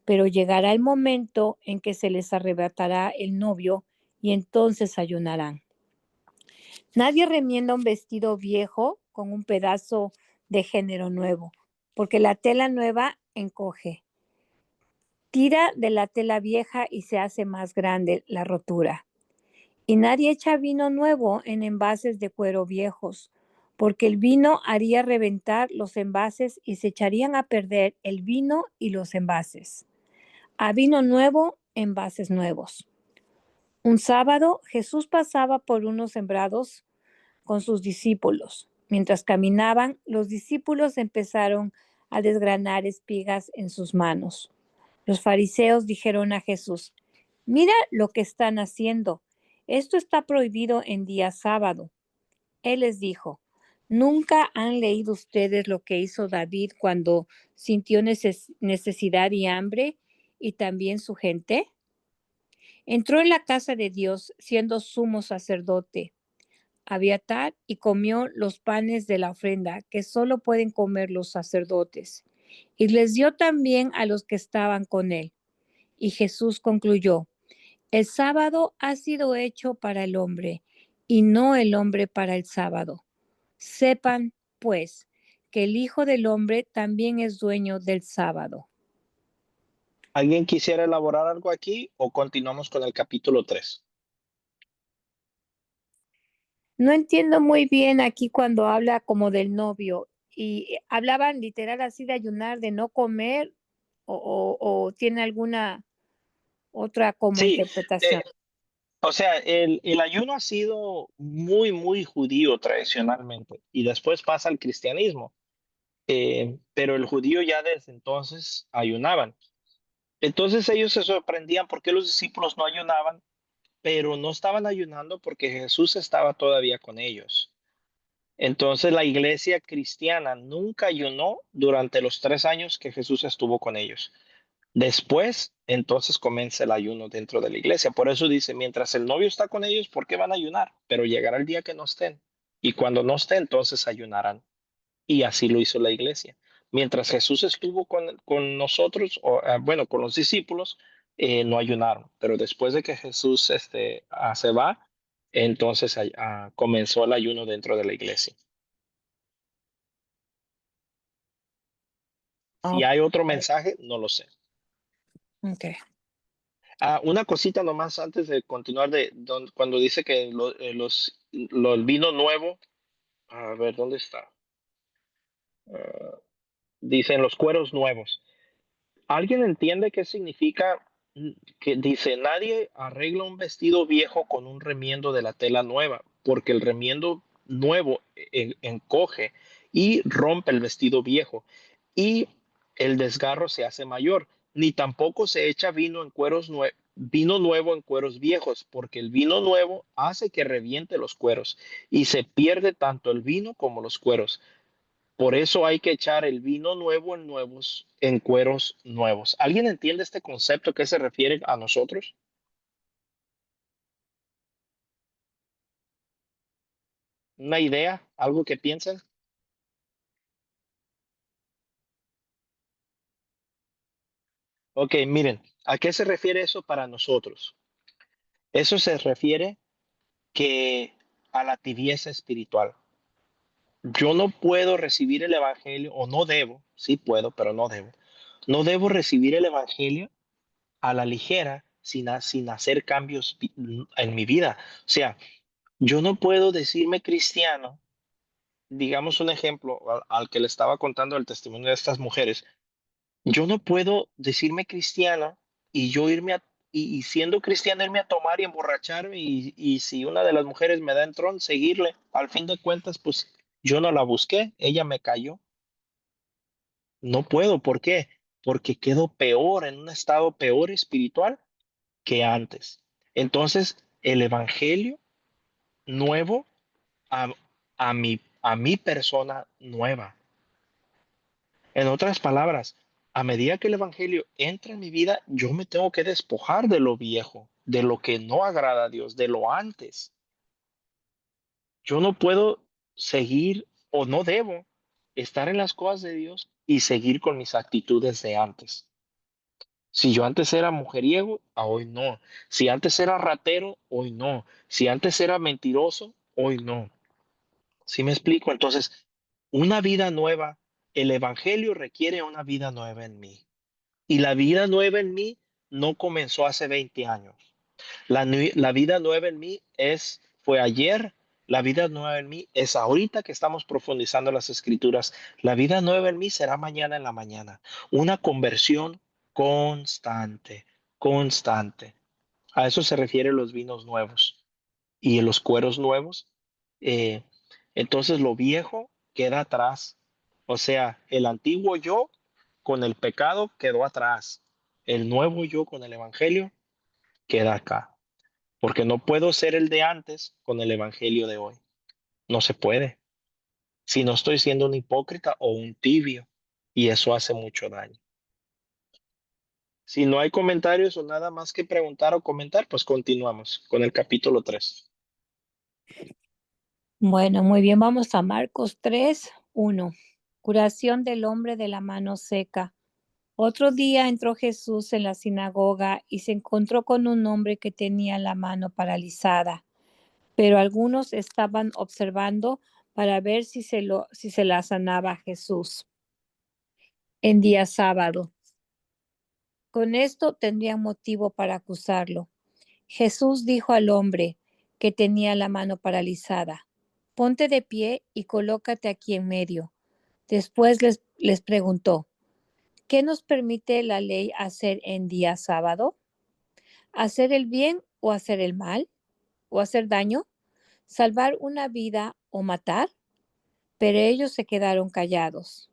pero llegará el momento en que se les arrebatará el novio y entonces ayunarán. Nadie remienda un vestido viejo con un pedazo de género nuevo, porque la tela nueva encoge. Tira de la tela vieja y se hace más grande la rotura. Y nadie echa vino nuevo en envases de cuero viejos, porque el vino haría reventar los envases y se echarían a perder el vino y los envases. A vino nuevo, envases nuevos. Un sábado Jesús pasaba por unos sembrados con sus discípulos. Mientras caminaban, los discípulos empezaron a desgranar espigas en sus manos. Los fariseos dijeron a Jesús: mira lo que están haciendo. Esto está prohibido en día sábado. Él les dijo: ¿nunca han leído ustedes lo que hizo David cuando sintió necesidad y hambre, y también su gente? Entró en la casa de Dios siendo sumo sacerdote, Abiatar, y comió los panes de la ofrenda que solo pueden comer los sacerdotes, y les dio también a los que estaban con él. Y Jesús concluyó: el sábado ha sido hecho para el hombre, y no el hombre para el sábado. Sepan, pues, que el Hijo del Hombre también es dueño del sábado. ¿Alguien quisiera elaborar algo aquí o continuamos con el capítulo 3? No entiendo muy bien aquí cuando habla como del novio, y hablaban literal así de ayunar, de no comer, o tiene alguna otra como Sí, interpretación. eh, o sea, el ayuno ha sido muy, muy judío tradicionalmente y después pasa al cristianismo. Pero el judío ya desde entonces ayunaban. Entonces ellos se sorprendían por qué los discípulos no ayunaban, pero no estaban ayunando porque Jesús estaba todavía con ellos. Entonces la iglesia cristiana nunca ayunó durante los 3 años que Jesús estuvo con ellos. Después, entonces comienza el ayuno dentro de la iglesia. Por eso dice, mientras el novio está con ellos, ¿por qué van a ayunar? Pero llegará el día que no estén. Y cuando no estén, entonces ayunarán. Y así lo hizo la iglesia. Mientras Jesús estuvo con nosotros, bueno, con los discípulos, no ayunaron. Pero después de que Jesús se va, entonces comenzó el ayuno dentro de la iglesia. Si Oh, hay otro mensaje, no lo sé. okay. Una cosita nomás antes de continuar cuando dice que el vino nuevo, a ver, ¿dónde está? Dicen los cueros nuevos. ¿Alguien entiende qué significa que dice, nadie arregla un vestido viejo con un remiendo de la tela nueva, porque el remiendo nuevo encoge y rompe el vestido viejo y el desgarro se hace mayor? Ni tampoco se echa vino nuevo en cueros viejos, porque el vino nuevo hace que reviente los cueros y se pierde tanto el vino como los cueros. Por eso hay que echar el vino nuevo en cueros nuevos. ¿Alguien entiende este concepto que se refiere a nosotros? ¿Una idea? ¿Algo que piensen? Ok, miren, ¿a qué se refiere eso para nosotros? Eso se refiere que a la tibieza espiritual. Yo no puedo recibir el evangelio, o no debo, sí puedo, pero no debo. No debo recibir el evangelio a la ligera sin hacer cambios en mi vida. O sea, yo no puedo decirme cristiano, digamos un ejemplo al que le estaba contando el testimonio de estas mujeres. Yo no puedo decirme cristiano y yo y siendo cristiano irme a tomar y emborracharme y si una de las mujeres me da entrón, seguirle. Al fin de cuentas, pues yo no la busqué, ella me cayó. No puedo, ¿por qué? Porque quedo peor, en un estado peor espiritual que antes. Entonces, el evangelio nuevo a, a mi persona nueva. En otras palabras, a medida que el evangelio entra en mi vida, yo me tengo que despojar de lo viejo, de lo que no agrada a Dios, de lo antes. Yo no puedo seguir o no debo estar en las cosas de Dios y seguir con mis actitudes de antes. Si yo antes era mujeriego, hoy no. Si antes era ratero, hoy no. Si antes era mentiroso, hoy no. ¿Sí me explico? Entonces, una vida nueva, el evangelio requiere una vida nueva en mí. Y la vida nueva en mí no comenzó hace 20 años. La vida nueva en mí fue ayer. La vida nueva en mí es ahorita que estamos profundizando las escrituras. La vida nueva en mí será mañana en la mañana. Una conversión constante, constante. A eso se refieren los vinos nuevos y los cueros nuevos. eh, entonces lo viejo queda atrás. O sea, el antiguo yo con el pecado quedó atrás. El nuevo yo con el evangelio queda acá. Porque no puedo ser el de antes con el evangelio de hoy. No se puede. Si no estoy siendo un hipócrita o un tibio. Y eso hace mucho daño. Si no hay comentarios o nada más que preguntar o comentar, pues continuamos con el capítulo 3. Bueno, muy bien, vamos a Marcos 3:1. Curación del hombre de la mano seca. Otro día entró Jesús en la sinagoga y se encontró con un hombre que tenía la mano paralizada, pero algunos estaban observando para ver si se la sanaba Jesús en día sábado. Con esto tendrían motivo para acusarlo. Jesús dijo al hombre que tenía la mano paralizada: ponte de pie y colócate aquí en medio. Después les preguntó: ¿qué nos permite la ley hacer en día sábado? ¿Hacer el bien o hacer el mal? ¿O hacer daño? ¿Salvar una vida o matar? Pero ellos se quedaron callados.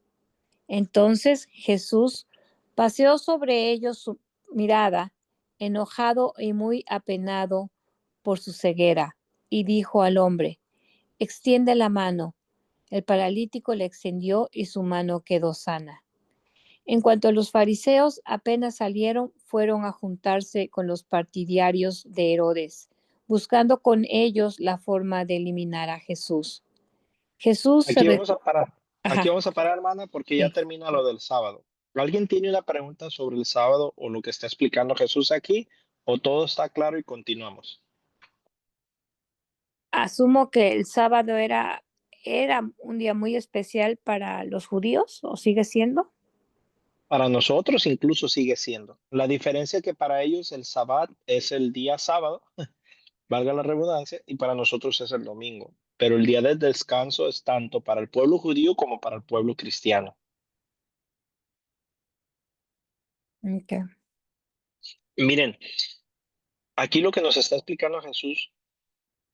Entonces Jesús paseó sobre ellos su mirada, enojado y muy apenado por su ceguera, y dijo al hombre: extiende la mano. El paralítico le extendió y su mano quedó sana. En cuanto a los fariseos, apenas salieron, fueron a juntarse con los partidarios de Herodes, buscando con ellos la forma de eliminar a Jesús. Jesús se... Aquí vamos a parar. Aquí Ajá, vamos a parar, hermana, porque ya sí. termina lo del sábado. ¿Alguien tiene una pregunta sobre el sábado o lo que está explicando Jesús aquí? ¿O todo está claro y continuamos? Asumo que el sábado era un día muy especial para los judíos, ¿o sigue siendo? Para nosotros incluso sigue siendo. La diferencia es que para ellos el sabbat es el día sábado, valga la redundancia, y para nosotros es el domingo. Pero el día de descanso es tanto para el pueblo judío como para el pueblo cristiano. Okay. Miren, aquí lo que nos está explicando Jesús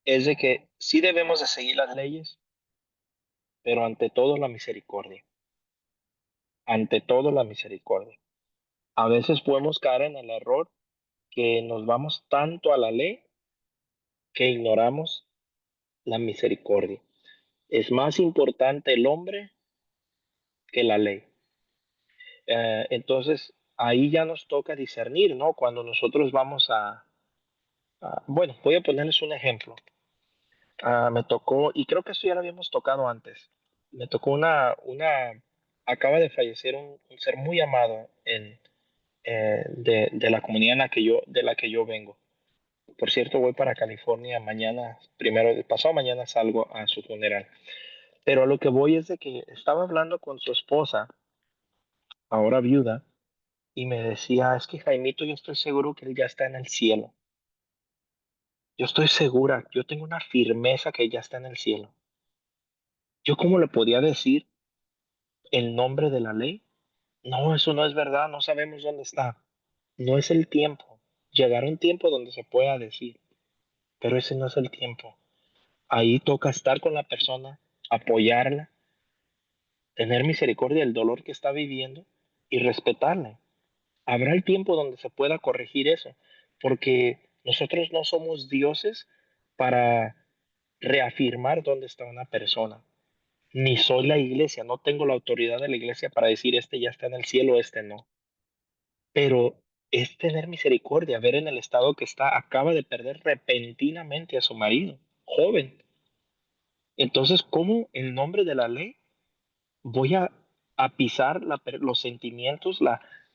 es de que sí debemos de seguir las leyes, pero ante todo la misericordia. Ante todo la misericordia. A veces podemos caer en el error que nos vamos tanto a la ley que ignoramos la misericordia. Es más importante el hombre que la ley. Entonces, ahí ya nos toca discernir, ¿no? Cuando nosotros vamos bueno, voy a ponerles un ejemplo. Me tocó, y creo que esto ya lo habíamos tocado antes, me tocó acaba de fallecer un ser muy amado de la comunidad de la que yo vengo. Por cierto, voy para California mañana, pasado mañana salgo a su funeral. Pero a lo que voy es de que estaba hablando con su esposa, ahora viuda, y me decía, es que Jaimito, yo estoy seguro que él ya está en el cielo. Yo estoy segura, yo tengo una firmeza que él ya está en el cielo. ¿Yo cómo le podía decir el nombre de la ley? No, eso no es verdad, no sabemos dónde está. No es el tiempo. Llegará un tiempo donde se pueda decir, pero ese no es el tiempo. Ahí toca estar con la persona, apoyarla, tener misericordia del dolor que está viviendo y respetarla. Habrá el tiempo donde se pueda corregir eso, porque nosotros no somos dioses para reafirmar dónde está una persona. Ni soy la iglesia, no tengo la autoridad de la iglesia para decir este ya está en el cielo, este no. Pero es tener misericordia, ver en el estado que está, acaba de perder repentinamente a su marido, joven. Entonces, ¿cómo en nombre de la ley voy a pisar los sentimientos,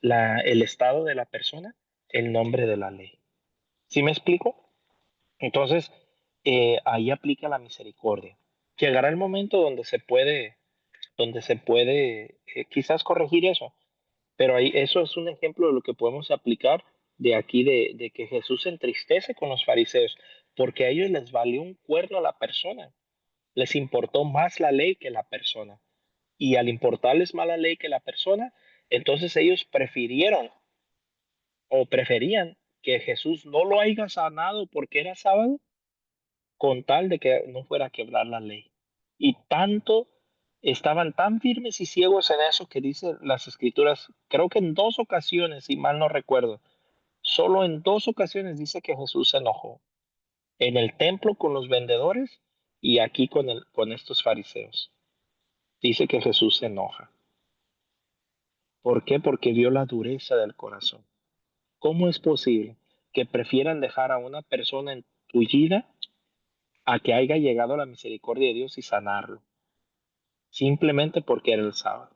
el estado de la persona en nombre de la ley? ¿Sí me explico? Entonces, ahí aplica la misericordia. Llegará el momento donde se puede quizás corregir eso, pero ahí eso es un ejemplo de lo que podemos aplicar de aquí, de que Jesús se entristece con los fariseos, porque a ellos les valió un cuerno la persona, les importó más la ley que la persona. Y al importarles más la ley que la persona, entonces ellos prefirieron o preferían que Jesús no lo haya sanado porque era sábado, con tal de que no fuera a quebrar la ley. Y tanto estaban tan firmes y ciegos en eso que dicen las escrituras, creo que en dos ocasiones, si mal no recuerdo, solo en dos ocasiones dice que Jesús se enojó. En el templo con los vendedores y aquí con estos fariseos. Dice que Jesús se enoja. ¿Por qué? Porque vio la dureza del corazón. ¿Cómo es posible que prefieran dejar a una persona entullida a que haya llegado la misericordia de Dios y sanarlo? Simplemente porque era el sábado.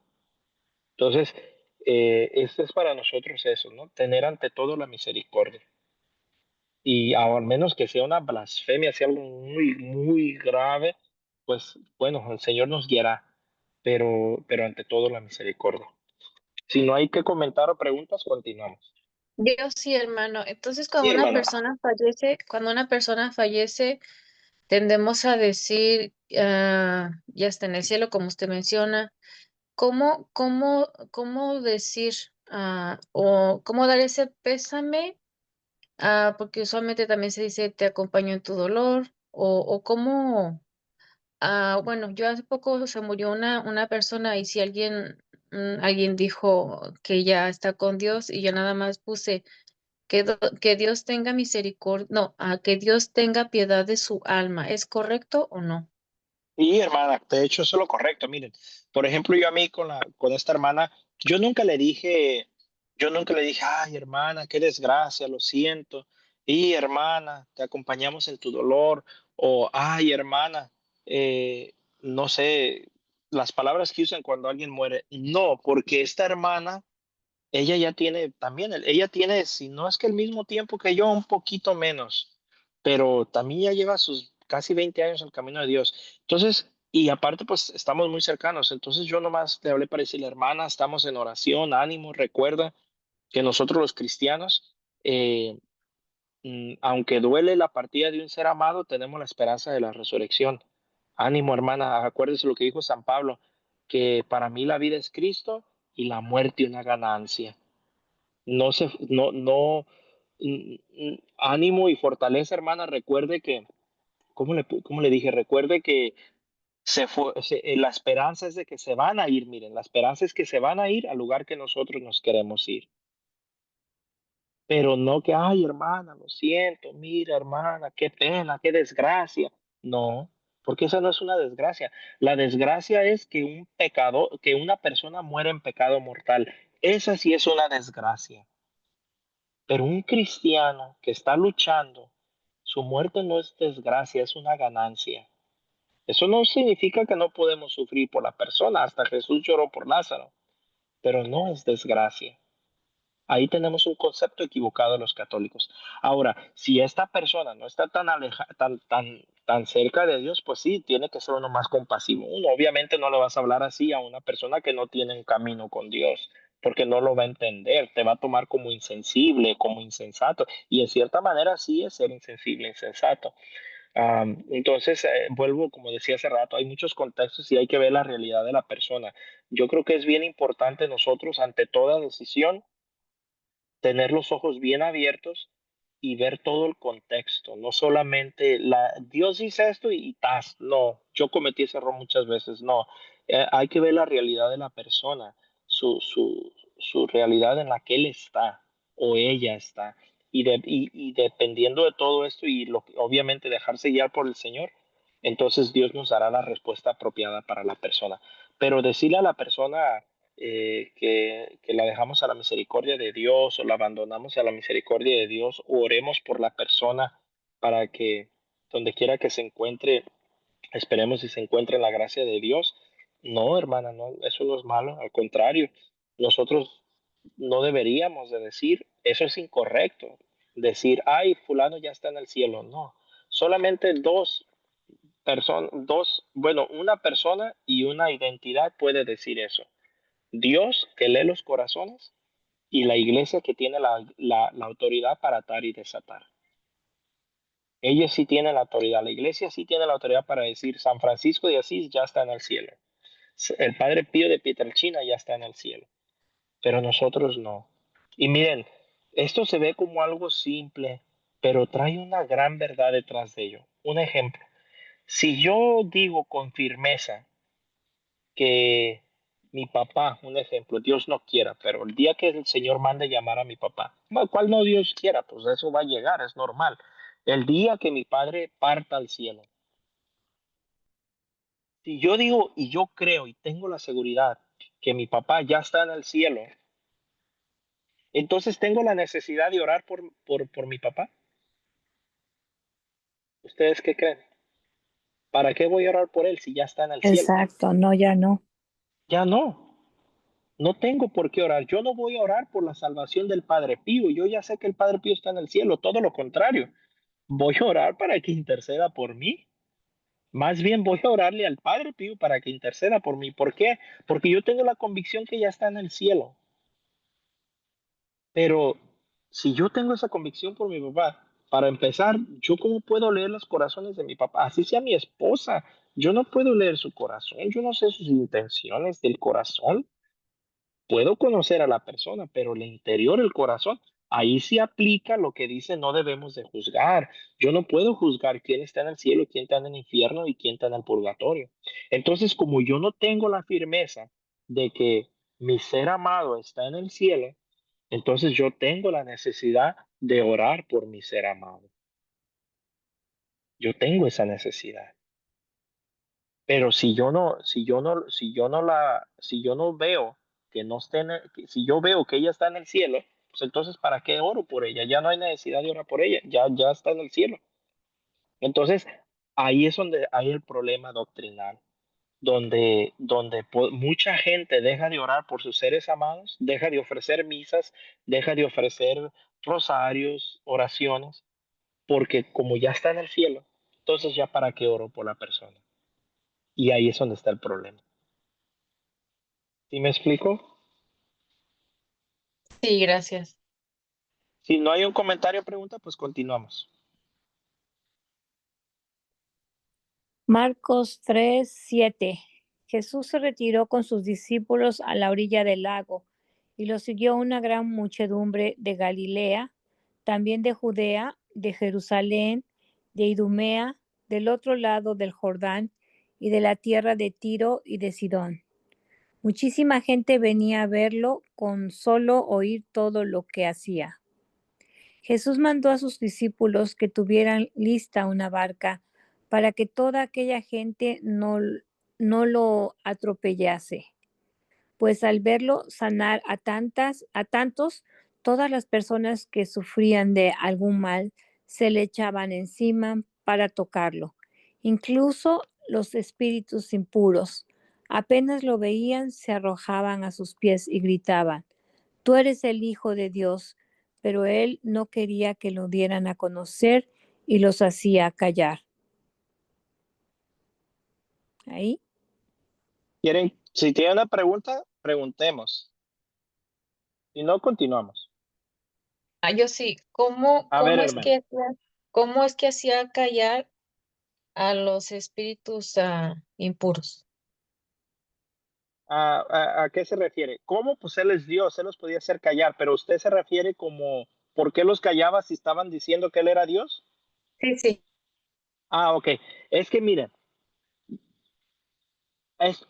Entonces, esto es para nosotros eso, ¿no? Tener ante todo la misericordia. Y al menos que sea una blasfemia, sea algo muy, muy grave, pues bueno, el Señor nos guiará, pero ante todo la misericordia. Si no hay que comentar o preguntas, continuamos. Yo sí, hermano. Entonces, Sí, hermana. cuando una persona fallece, tendemos a decir, ya está en el cielo, como usted menciona. ¿Cómo decir, o cómo dar ese pésame? Porque usualmente también se dice, te acompaño en tu dolor, o cómo. Bueno, yo hace poco se murió una persona y si alguien dijo que ya está con Dios y yo nada más puse que Dios tenga misericordia, no, que Dios tenga piedad de su alma. ¿Es correcto o no? Sí, hermana, de hecho eso es lo correcto. Miren, por ejemplo, yo a mí con esta hermana, yo nunca le dije, yo nunca le dije, ay, hermana, qué desgracia, lo siento. Y hermana, te acompañamos en tu dolor. O, ay, hermana, no sé, las palabras que usan cuando alguien muere. No, porque esta hermana, ella ya tiene también, ella tiene, si no es que el mismo tiempo que yo, un poquito menos, pero también ya lleva sus casi 20 años en el camino de Dios. Entonces, y aparte, pues estamos muy cercanos. Entonces yo nomás le hablé para decirle, hermana, estamos en oración, ánimo, recuerda que nosotros los cristianos, aunque duele la partida de un ser amado, tenemos la esperanza de la resurrección. Ánimo, hermana, acuérdese lo que dijo San Pablo, que para mí la vida es Cristo y la muerte una ganancia. Ánimo y fortaleza, hermana. Recuerde que, cómo le dije? Recuerde que la esperanza es de que se van a ir, miren, la esperanza es que se van a ir al lugar que nosotros nos queremos ir. Pero no que, ay, hermana, lo siento, mira, hermana, qué pena, qué desgracia. No, porque esa no es una desgracia. La desgracia es que que una persona muere en pecado mortal. Esa sí es una desgracia. Pero un cristiano que está luchando, su muerte no es desgracia, es una ganancia. Eso no significa que no podemos sufrir por la persona. Hasta Jesús lloró por Lázaro, pero no es desgracia. Ahí tenemos un concepto equivocado de los católicos. Ahora, si esta persona no está tan cerca de Dios, pues sí, tiene que ser uno más compasivo. Uno obviamente no le vas a hablar así a una persona que no tiene un camino con Dios, porque no lo va a entender, te va a tomar como insensible, como insensato, y en cierta manera sí es ser insensible, insensato. Entonces, vuelvo, como decía hace rato, hay muchos contextos y hay que ver la realidad de la persona. Yo creo que es bien importante nosotros, ante toda decisión, tener los ojos bien abiertos y ver todo el contexto, no solamente Dios dice esto y tas, no, yo cometí ese error muchas veces, no. Hay que ver la realidad de la persona, su realidad en la que él está o ella está. Y dependiendo de todo esto y obviamente dejarse guiar por el Señor, entonces Dios nos dará la respuesta apropiada para la persona. Pero decirle a la persona, que la dejamos a la misericordia de Dios o la abandonamos a la misericordia de Dios o oremos por la persona para que donde quiera que se encuentre, esperemos y se encuentre en la gracia de Dios. No, hermana, no, eso no es malo, al contrario, nosotros no deberíamos de decir, eso es incorrecto, decir, ay, fulano ya está en el cielo, no, solamente bueno, una persona y una identidad puede decir eso. Dios que lee los corazones y la iglesia que tiene la autoridad para atar y desatar. Ellos sí tienen la autoridad, la iglesia sí tiene la autoridad para decir San Francisco de Asís ya está en el cielo. El Padre Pío de Pietrelcina ya está en el cielo, pero nosotros no. Y miren, esto se ve como algo simple, pero trae una gran verdad detrás de ello. Un ejemplo, si yo digo con firmeza que mi papá, un ejemplo, Dios no quiera, pero el día que el Señor mande llamar a mi papá, cual no Dios quiera, pues eso va a llegar, es normal. El día que mi padre parta al cielo, si yo digo y yo creo y tengo la seguridad que mi papá ya está en el cielo, entonces tengo la necesidad de orar por mi papá. ¿Ustedes qué creen? ¿Para qué voy a orar por él si ya está en el cielo? Exacto, no, ya no. Ya no. No tengo por qué orar. Yo no voy a orar por la salvación del Padre Pío. Yo ya sé que el Padre Pío está en el cielo. Todo lo contrario. Voy a orar para que interceda por mí. Más bien voy a orarle al Padre Pío para que interceda por mí. ¿Por qué? Porque yo tengo la convicción que ya está en el cielo. Pero si yo tengo esa convicción por mi papá, para empezar, ¿yo cómo puedo leer los corazones de mi papá? Así sea mi esposa. Yo no puedo leer su corazón. Yo no sé sus intenciones del corazón. Puedo conocer a la persona, pero el interior, el corazón, ahí sí aplica lo que dice no debemos de juzgar. Yo no puedo juzgar quién está en el cielo, quién está en el infierno y quién está en el purgatorio. Entonces, como yo no tengo la firmeza de que mi ser amado está en el cielo, entonces yo tengo la necesidad de orar por mi ser amado. Yo tengo esa necesidad. Pero si yo no veo que no esté si yo veo que ella está en el cielo, pues entonces ¿para qué oro por ella? Ya no hay necesidad de orar por ella, ya está en el cielo. Entonces, ahí es donde hay el problema doctrinal, donde mucha gente deja de orar por sus seres amados, deja de ofrecer misas, deja de ofrecer rosarios, oraciones, porque como ya está en el cielo, entonces ya para qué oro por la persona. Y ahí es donde está el problema. ¿Sí me explico? Sí, gracias. Si no hay un comentario o pregunta, pues continuamos. Marcos 3:7. Jesús se retiró con sus discípulos a la orilla del lago y lo siguió una gran muchedumbre de Galilea, también de Judea, de Jerusalén, de Idumea, del otro lado del Jordán y de la tierra de Tiro y de Sidón. Muchísima gente venía a verlo con solo oír todo lo que hacía. Jesús mandó a sus discípulos que tuvieran lista una barca para que toda aquella gente no lo atropellase, pues al verlo sanar a tantos, todas las personas que sufrían de algún mal se le echaban encima para tocarlo, incluso los espíritus impuros. Apenas lo veían, se arrojaban a sus pies y gritaban: Tú eres el Hijo de Dios. Pero él no quería que lo dieran a conocer y los hacía callar. Ahí. Si tienen una pregunta, preguntemos. Si no, continuamos. Yo sí. A ver, hermano. ¿Cómo es que hacía callar a los espíritus impuros? ¿A qué se refiere? ¿Cómo? Pues Él es Dios, Él los podía hacer callar, pero usted se refiere como, ¿por qué los callaba si estaban diciendo que Él era Dios? Sí, sí. Ok. Es que miren, es,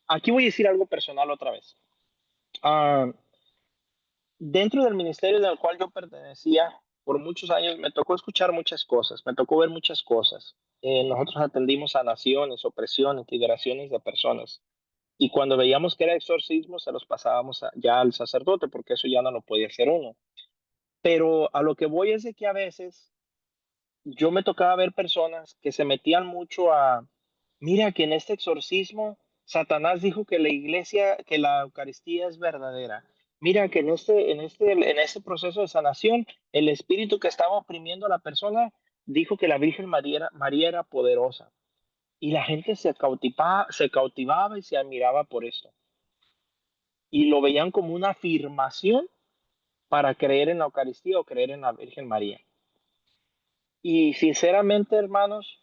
aquí voy a decir algo personal otra vez. Ah, Dentro del ministerio al cual yo pertenecía, por muchos años me tocó escuchar muchas cosas, me tocó ver muchas cosas. Nosotros atendimos a naciones, opresiones, liberaciones de personas. Y cuando veíamos que era exorcismo, se los pasábamos ya al sacerdote, porque eso ya no lo podía hacer uno. Pero a lo que voy es de que a veces yo me tocaba ver personas que se metían mucho mira que en este exorcismo Satanás dijo que la iglesia, que la Eucaristía es verdadera. Mira que en este proceso de sanación, el espíritu que estaba oprimiendo a la persona dijo que la Virgen María era poderosa. Y la gente se cautivaba y se admiraba por esto. Y lo veían como una afirmación para creer en la Eucaristía o creer en la Virgen María. Y sinceramente, hermanos,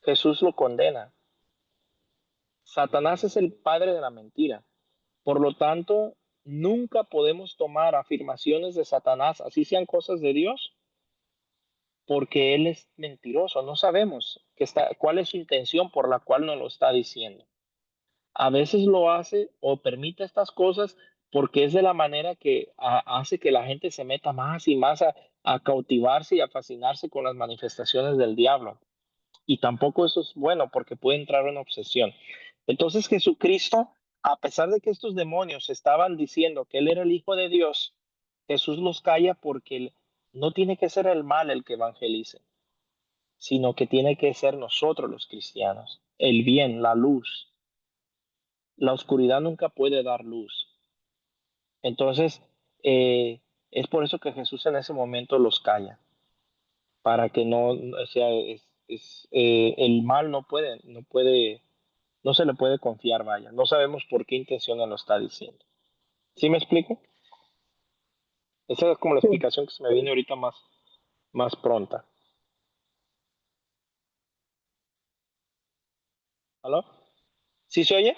Jesús lo condena. Satanás es el padre de la mentira. Por lo tanto, nunca podemos tomar afirmaciones de Satanás, así sean cosas de Dios, porque él es mentiroso. No sabemos cuál es su intención por la cual nos lo está diciendo. A veces lo hace o permite estas cosas porque es de la manera que hace que la gente se meta más y más a cautivarse y a fascinarse con las manifestaciones del diablo. Y tampoco eso es bueno porque puede entrar una obsesión. Entonces Jesucristo, a pesar de que estos demonios estaban diciendo que Él era el Hijo de Dios, Jesús los calla porque no tiene que ser el mal el que evangelice, sino que tiene que ser nosotros los cristianos, el bien, la luz. La oscuridad nunca puede dar luz. Entonces, es por eso que Jesús en ese momento los calla, para que no, o sea, el mal no se le puede confiar, vaya. No sabemos por qué intención lo está diciendo. ¿Sí me explico? Esa es como la Sí, explicación que se me viene ahorita más pronta. ¿Aló? ¿Sí se oye?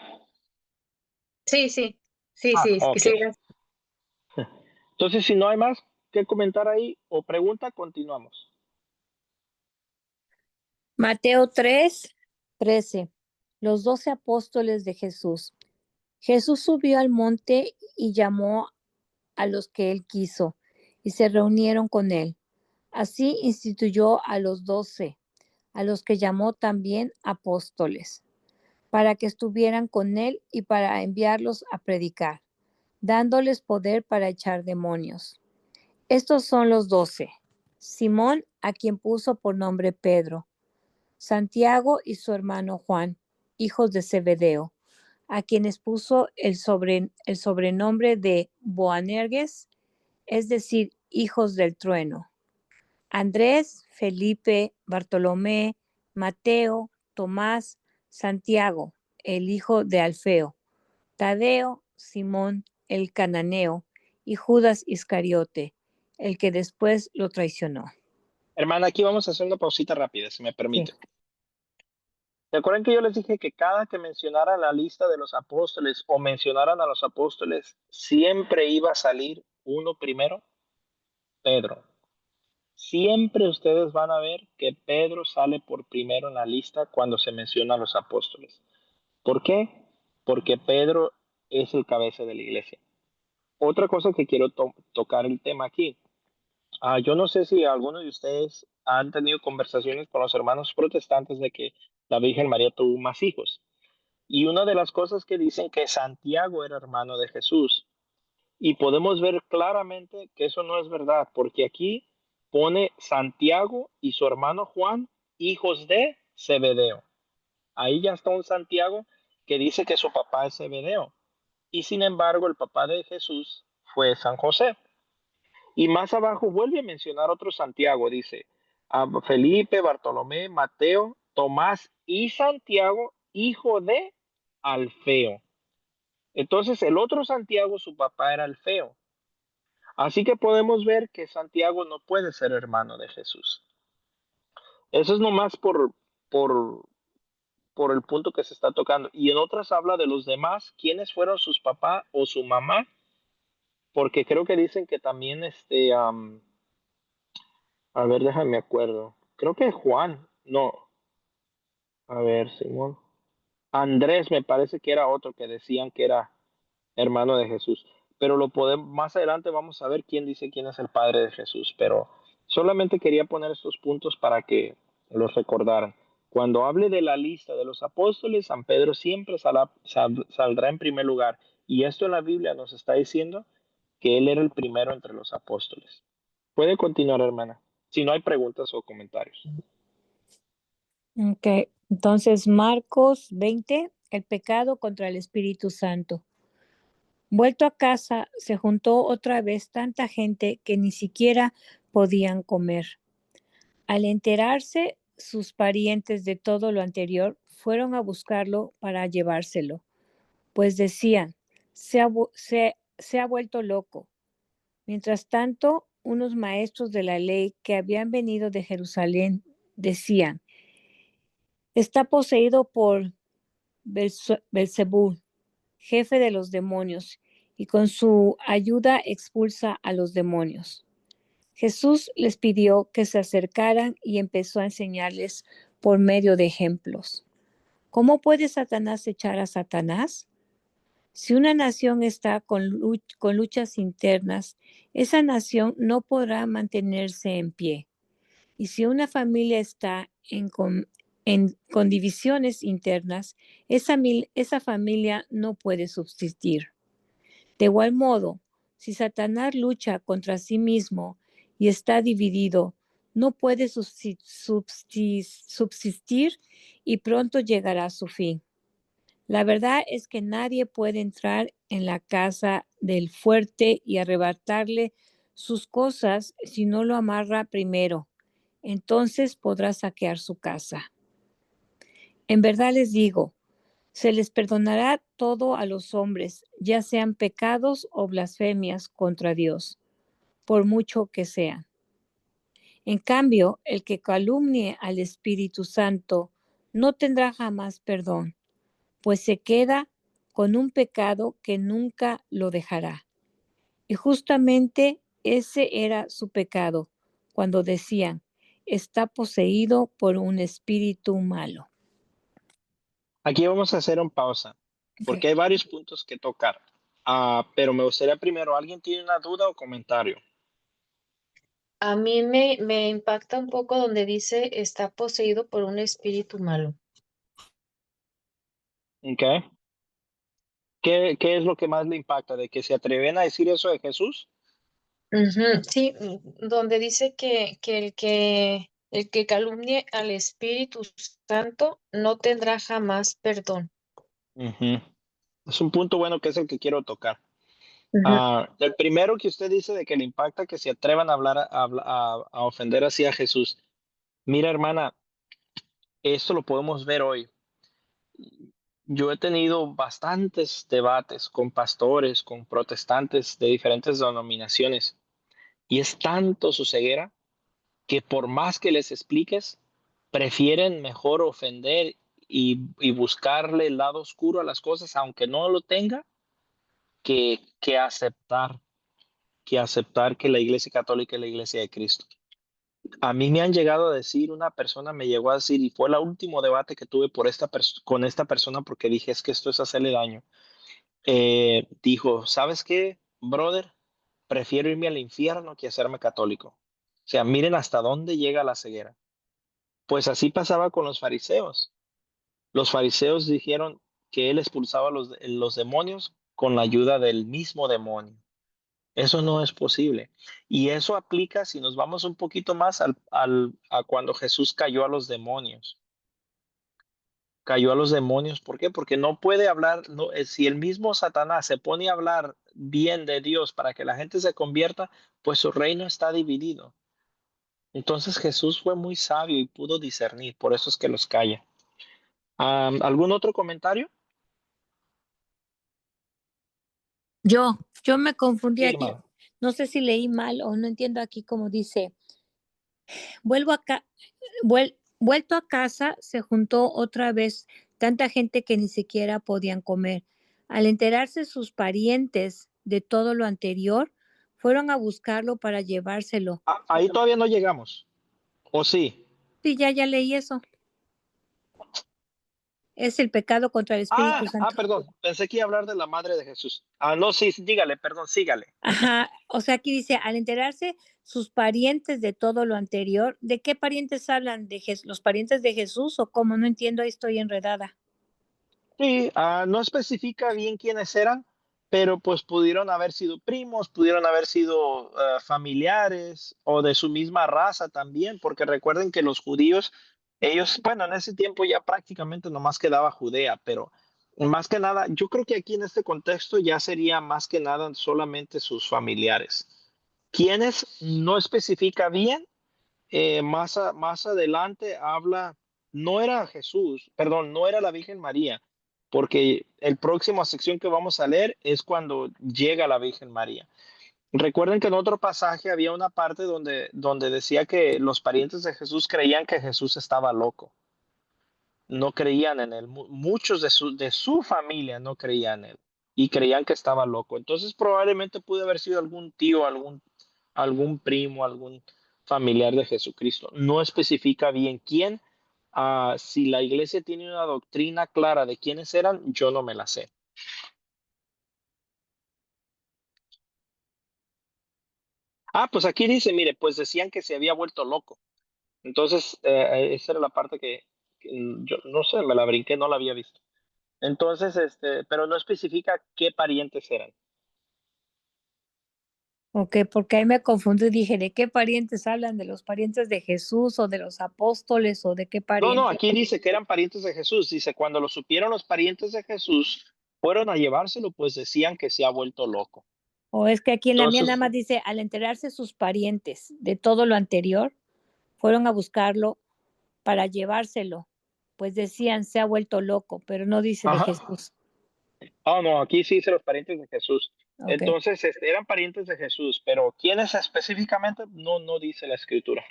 sí, sí, sí, sí, es que Ok. sí. Entonces, si no hay más que comentar ahí o pregunta, continuamos. Mateo 3:13. Los 12 apóstoles de Jesús. Jesús subió al monte y llamó a los que él quiso, y se reunieron con él. Así instituyó a los 12, a los que llamó también apóstoles, para que estuvieran con él y para enviarlos a predicar, dándoles poder para echar demonios. Estos son los 12: Simón, a quien puso por nombre Pedro; Santiago y su hermano Juan, hijos de Zebedeo, a quienes puso el sobrenombre de Boanerges, es decir, hijos del trueno; Andrés, Felipe, Bartolomé, Mateo, Tomás, Santiago, el hijo de Alfeo, Tadeo, Simón el cananeo y Judas Iscariote, el que después lo traicionó. Hermana, aquí vamos a hacer una pausita rápida, si me Sí. permite. ¿Recuerdan que yo les dije que cada que mencionaran la lista de los apóstoles o mencionaran a los apóstoles, siempre iba a salir uno primero? Pedro. Siempre ustedes van a ver que Pedro sale por primero en la lista cuando se menciona a los apóstoles. ¿Por qué? Porque Pedro es el cabeza de la iglesia. Otra cosa que quiero tocar el tema aquí. Yo no sé si algunos de ustedes han tenido conversaciones con los hermanos protestantes de que la Virgen María tuvo más hijos. Y una de las cosas que dicen que Santiago era hermano de Jesús. Y podemos ver claramente que eso no es verdad, porque aquí pone Santiago y su hermano Juan, hijos de Zebedeo. Ahí ya está un Santiago que dice que su papá es Zebedeo. Y sin embargo, el papá de Jesús fue San José. Y más abajo vuelve a mencionar otro Santiago, dice a Felipe, Bartolomé, Mateo, Tomás y Santiago, hijo de Alfeo. Entonces el otro Santiago, su papá era Alfeo. Así que podemos ver que Santiago no puede ser hermano de Jesús. Eso es nomás por, por el punto que se está tocando. Y en otras habla de los demás, quiénes fueron sus papás o su mamá, porque creo que dicen que también a ver, déjame acuerdo. Creo que Juan, no, a ver, Simón. Andrés me parece que era otro que decían que era hermano de Jesús. Pero lo podemos, más adelante vamos a ver quién dice quién es el padre de Jesús. Pero solamente quería poner estos puntos para que los recordaran. Cuando hable de la lista de los apóstoles, San Pedro siempre saldrá en primer lugar. Y esto en la Biblia nos está diciendo que él era el primero entre los apóstoles. Puede continuar, hermana, si no hay preguntas o comentarios. Ok, entonces Marcos 20, el pecado contra el Espíritu Santo. Vuelto a casa, se juntó otra vez tanta gente que ni siquiera podían comer. Al enterarse sus parientes de todo lo anterior, fueron a buscarlo para llevárselo, pues decían, se ha vuelto loco. Mientras tanto, unos maestros de la ley que habían venido de Jerusalén decían, está poseído por Belzebú, jefe de los demonios, y con su ayuda expulsa a los demonios. Jesús les pidió que se acercaran y empezó a enseñarles por medio de ejemplos. ¿Cómo puede Satanás echar a Satanás? Si una nación está con luchas internas, esa nación no podrá mantenerse en pie. Y si una familia está con divisiones internas, esa familia no puede subsistir. De igual modo, si Satanás lucha contra sí mismo y está dividido, no puede subsistir y pronto llegará a su fin. La verdad es que nadie puede entrar en la casa del fuerte y arrebatarle sus cosas si no lo amarra primero. Entonces podrá saquear su casa. En verdad les digo, se les perdonará todo a los hombres, ya sean pecados o blasfemias contra Dios, por mucho que sean. En cambio, el que calumnie al Espíritu Santo no tendrá jamás perdón, pues se queda con un pecado que nunca lo dejará. Y justamente ese era su pecado, cuando decían, está poseído por un espíritu malo. Aquí vamos a hacer una pausa, porque hay varios puntos que tocar. Pero me gustaría primero, ¿alguien tiene una duda o comentario? A mí me impacta un poco donde dice está poseído por un espíritu malo. Okay. ¿Qué es lo que más le impacta? ¿De que se atreven a decir eso de Jesús? Ujú, sí, donde dice el que calumnie al Espíritu Santo no tendrá jamás perdón. Ujú. Es un punto bueno que es el que quiero tocar. Ujú. El primero que usted dice de que le impacta que se atrevan a hablar, a ofender así a Jesús. Mira, hermana, esto lo podemos ver hoy. Yo he tenido bastantes debates con pastores, con protestantes de diferentes denominaciones, y es tanto su ceguera que por más que les expliques, prefieren mejor ofender y buscarle el lado oscuro a las cosas, aunque no lo tenga, que aceptar que la Iglesia Católica es la Iglesia de Cristo. A mí me han llegado a decir, una persona me llegó a decir, y fue el último debate que tuve con esta persona porque dije, es que esto es hacerle daño. Dijo, ¿sabes qué, brother? Prefiero irme al infierno que hacerme católico. O sea, miren hasta dónde llega la ceguera. Pues así pasaba con los fariseos. Los fariseos dijeron que él expulsaba los demonios con la ayuda del mismo demonio. Eso no es posible. Y eso aplica si nos vamos un poquito más a cuando Jesús cayó a los demonios. Cayó a los demonios, ¿por qué? Porque no puede hablar, no, si el mismo Satanás se pone a hablar bien de Dios para que la gente se convierta, pues su reino está dividido. Entonces Jesús fue muy sabio y pudo discernir, por eso es que los calla. ¿Algún otro comentario? Yo me confundí Sí, aquí. hermano. No sé si leí mal o no entiendo aquí como dice, vuelvo acá, vuelto a casa, se juntó otra vez tanta gente que ni siquiera podían comer. Al enterarse sus parientes de todo lo anterior, fueron a buscarlo para llevárselo. Ahí todavía no llegamos. ¿O sí? Sí, ya leí eso. Es el pecado contra el Espíritu Santo. Perdón. Pensé que iba a hablar de la madre de Jesús. No, sí, dígale, perdón, sígale. Ajá, o sea, aquí dice, al enterarse sus parientes de todo lo anterior, ¿de qué parientes hablan? ¿De los parientes de Jesús o cómo? No entiendo, ahí estoy enredada. Sí, no especifica bien quiénes eran, pero pues pudieron haber sido primos, pudieron haber sido familiares o de su misma raza también, porque recuerden que los judíos, ellos, bueno, en ese tiempo ya prácticamente nomás quedaba Judea, pero más que nada, yo creo que aquí en este contexto ya sería más que nada solamente sus familiares. ¿Quiénes? No especifica bien, más adelante habla, no era Jesús, perdón, no era la Virgen María, porque el próximo sección que vamos a leer es cuando llega la Virgen María. Recuerden que en otro pasaje había una parte donde decía que los parientes de Jesús creían que Jesús estaba loco, no creían en él, muchos de su familia no creían en él y creían que estaba loco. Entonces probablemente pudo haber sido algún tío, algún primo, algún familiar de Jesucristo. No especifica bien quién. Si la iglesia tiene una doctrina clara de quiénes eran, yo no me la sé. Pues aquí dice, mire, pues decían que se había vuelto loco. Entonces, esa era la parte que yo no sé, me la brinqué, no la había visto. Entonces, pero no especifica qué parientes eran. Ok, porque ahí me confundí y dije, ¿de qué parientes hablan? ¿De los parientes de Jesús o de los apóstoles o de qué No, parientes? aquí dice que eran parientes de Jesús. Dice, cuando lo supieron los parientes de Jesús, fueron a llevárselo, pues decían que se ha vuelto loco. O es que aquí en la mía nada Entonces, más dice, al enterarse sus parientes de todo lo anterior, fueron a buscarlo para llevárselo. Pues decían, se ha vuelto loco, pero no dice de ajá. Jesús. No, aquí sí dice los parientes de Jesús. Ok. Entonces, eran parientes de Jesús, pero quiénes específicamente no dice la escritura.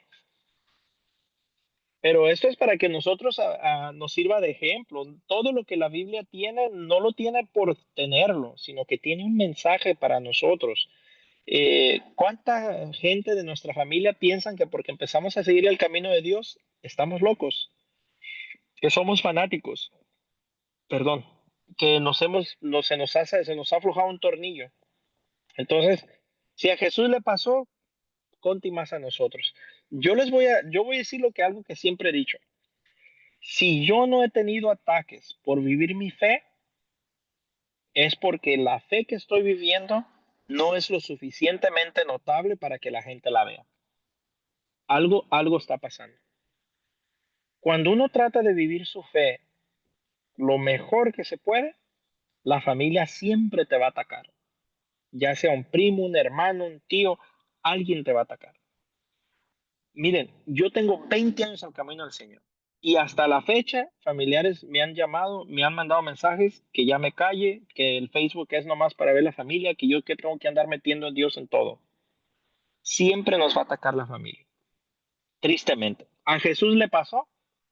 Pero esto es para que nosotros nos sirva de ejemplo. Todo lo que la Biblia tiene no lo tiene por tenerlo, sino que tiene un mensaje para nosotros. ¿Cuánta gente de nuestra familia piensan que porque empezamos a seguir el camino de Dios, estamos locos, que somos fanáticos? Perdón, que se nos ha aflojado un tornillo. Entonces, si a Jesús le pasó, conti más a nosotros. Yo voy a decir algo que siempre he dicho. Si yo no he tenido ataques por vivir mi fe, es porque la fe que estoy viviendo no es lo suficientemente notable para que la gente la vea. Algo está pasando. Cuando uno trata de vivir su fe lo mejor que se puede, la familia siempre te va a atacar. Ya sea un primo, un hermano, un tío, alguien te va a atacar. Miren, yo tengo 20 años al camino del Señor y hasta la fecha familiares me han llamado, me han mandado mensajes que ya me calle, que el Facebook es nomás para ver la familia, que yo que tengo que andar metiendo a Dios en todo. Siempre nos va a atacar la familia, tristemente. A Jesús le pasó,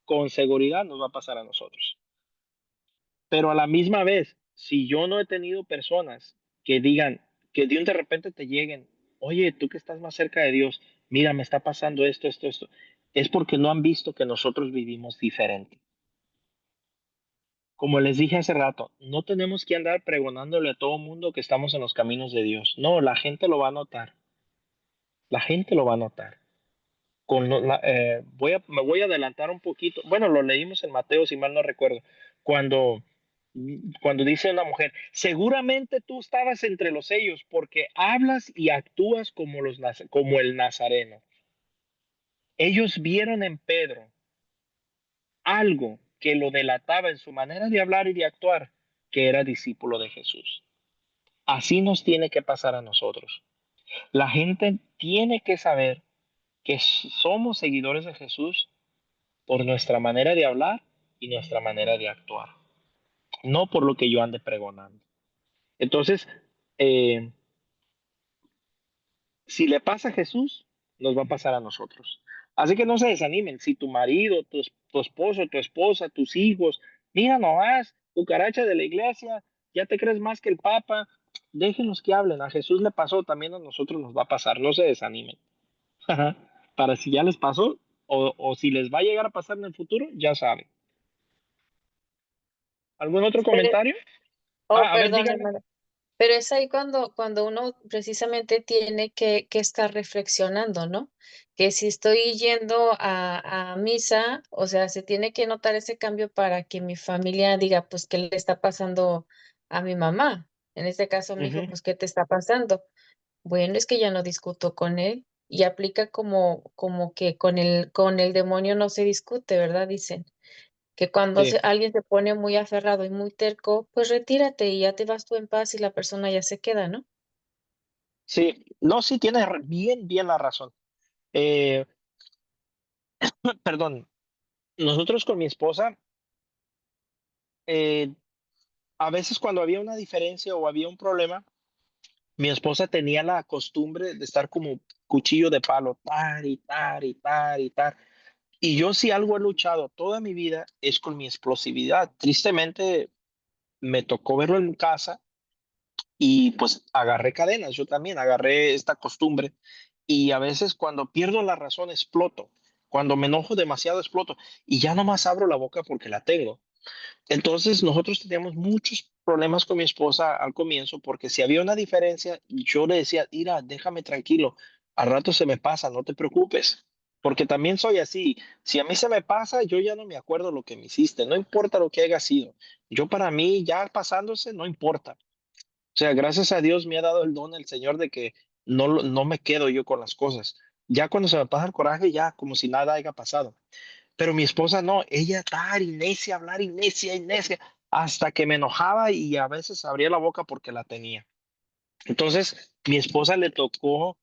con seguridad nos va a pasar a nosotros. Pero a la misma vez, si yo no he tenido personas que digan, que de repente te lleguen, oye, tú que estás más cerca de Dios, mira, me está pasando esto, es porque no han visto que nosotros vivimos diferente. Como les dije hace rato, no tenemos que andar pregonándole a todo el mundo que estamos en los caminos de Dios. No, la gente lo va a notar. La gente lo va a notar. Me voy a adelantar un poquito. Bueno, lo leímos en Mateo, si mal no recuerdo, cuando, cuando dice una mujer, seguramente tú estabas entre los sellos porque hablas y actúas como, como el Nazareno. Ellos vieron en Pedro algo que lo delataba en su manera de hablar y de actuar, que era discípulo de Jesús. Así nos tiene que pasar a nosotros. La gente tiene que saber que somos seguidores de Jesús por nuestra manera de hablar y nuestra manera de actuar, no por lo que yo ande pregonando. Entonces, eh, si le pasa a Jesús, nos va a pasar a nosotros. Así que no se desanimen. Si tu marido, tu esposo, tu esposa, tus hijos, mira nomás, cucaracha de la iglesia, ya te crees más que el Papa, déjenlos que hablen. A Jesús le pasó, también a nosotros nos va a pasar. No se desanimen. Para si ya les pasó o si les va a llegar a pasar en el futuro, ya saben. ¿Algún otro Pero- comentario? oh, Ah, a ver, perdón, díganme. hermano. Pero es ahí cuando uno precisamente tiene que estar reflexionando, ¿no? Que si estoy yendo a misa, o sea, se tiene que notar ese cambio para que mi familia diga, pues, ¿qué le está pasando a mi mamá? En este caso, mi hijo, Ujú. pues, ¿qué te está pasando? Bueno, es que ya no discuto con él y aplica como que con el demonio no se discute, ¿verdad? Dicen que cuando Sí, alguien se pone muy aferrado y muy terco, pues retírate y ya te vas tú en paz y la persona ya se queda, ¿no? sí, no, sí, tiene bien la razón. Eh, perdón, nosotros con mi esposa, eh, a veces cuando había una diferencia o había un problema, mi esposa tenía la costumbre de estar como cuchillo de palo, tar y tar y tar y tar. Y yo si algo he luchado toda mi vida es con mi explosividad. Tristemente me tocó verlo en casa y pues agarré cadenas, yo también agarré esta costumbre y a veces cuando pierdo la razón exploto, cuando me enojo demasiado exploto y ya nomás abro la boca porque la tengo. Entonces nosotros teníamos muchos problemas con mi esposa al comienzo porque si había una diferencia, yo le decía, mira, déjame tranquilo, al rato se me pasa, no te preocupes. Porque también soy así. Si a mí se me pasa, yo ya no me acuerdo lo que me hiciste, no importa lo que haya sido. Yo para mí, ya pasándose, no importa. O sea, gracias a Dios me ha dado el don el Señor de que no me quedo yo con las cosas. Ya cuando se me pasa el coraje, ya como si nada haya pasado. Pero mi esposa no, ella estar y necia, hablar y necia, hasta que me enojaba y a veces abría la boca porque la tenía. Entonces, mi esposa le tocó,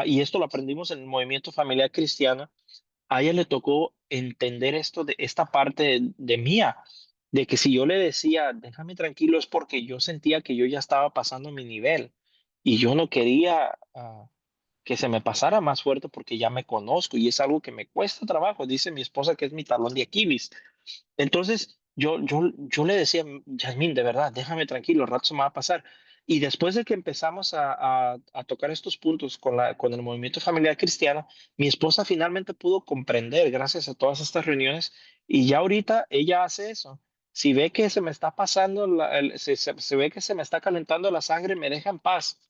y esto lo aprendimos en el movimiento familiar cristiano, a ella le tocó entender esto de esta parte de mía, de que si yo le decía, déjame tranquilo, es porque yo sentía que yo ya estaba pasando mi nivel y yo no quería que se me pasara más fuerte porque ya me conozco y es algo que me cuesta trabajo. Dice mi esposa que es mi talón de Aquiles. Entonces, yo le decía, Yasmín, de verdad, déjame tranquilo, el rato se me va a pasar. Y después de que empezamos a tocar estos puntos con el movimiento familiar cristiano, mi esposa finalmente pudo comprender gracias a todas estas reuniones y ya ahorita ella hace eso. Si ve que se me está pasando, se ve que se me está calentando la sangre, me deja en paz.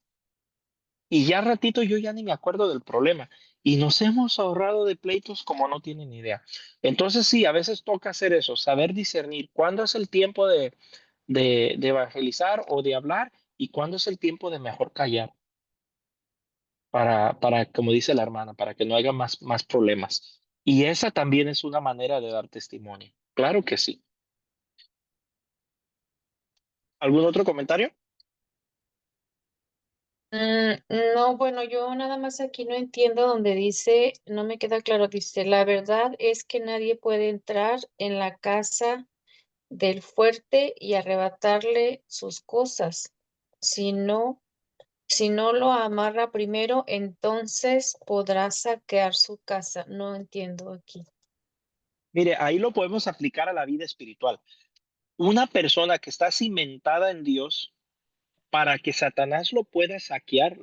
Y ya ratito yo ya ni me acuerdo del problema. Y nos hemos ahorrado de pleitos como no tienen idea. Entonces sí, a veces toca hacer eso, saber discernir cuándo es el tiempo de evangelizar o de hablar y cuándo es el tiempo de mejor callar como dice la hermana, para que no haya más problemas. Y esa también es una manera de dar testimonio. Claro que sí. ¿Algún otro comentario? No, bueno, yo nada más aquí no entiendo donde dice, no me queda claro, dice, la verdad es que nadie puede entrar en la casa del fuerte y arrebatarle sus cosas, si no, si no lo amarra primero, entonces podrá saquear su casa. No entiendo aquí. Mire, ahí lo podemos aplicar a la vida espiritual. Una persona que está cimentada en Dios, para que Satanás lo pueda saquear,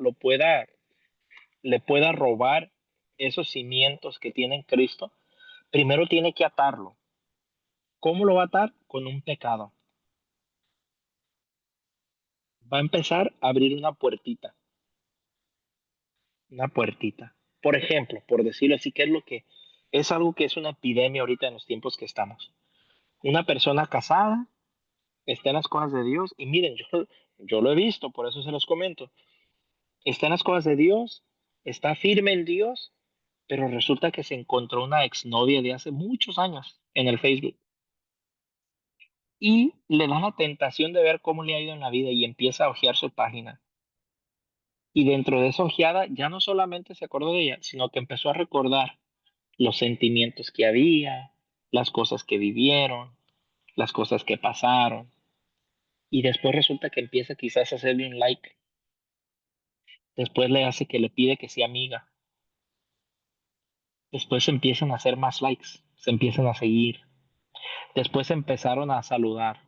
le pueda robar esos cimientos que tiene en Cristo, primero tiene que atarlo. ¿Cómo lo va a atar? Con un pecado. Va a empezar a abrir una puertita. Por ejemplo, por decirlo así, ¿qué es lo que es algo que es una epidemia ahorita en los tiempos que estamos? Una persona casada está en las cosas de Dios y miren, yo lo he visto, por eso se los comento. Está en las cosas de Dios, está firme en Dios, pero resulta que se encontró una exnovia de hace muchos años en el Facebook y le da la tentación de ver cómo le ha ido en la vida y empieza a hojear su página. Y dentro de esa ojeada ya no solamente se acordó de ella, sino que empezó a recordar los sentimientos que había, las cosas que vivieron, las cosas que pasaron. Y después resulta que empieza quizás a hacerle un like. Después le hace que le pide que sea amiga. Después se empiezan a hacer más likes, se empiezan a seguir. Después empezaron a saludar.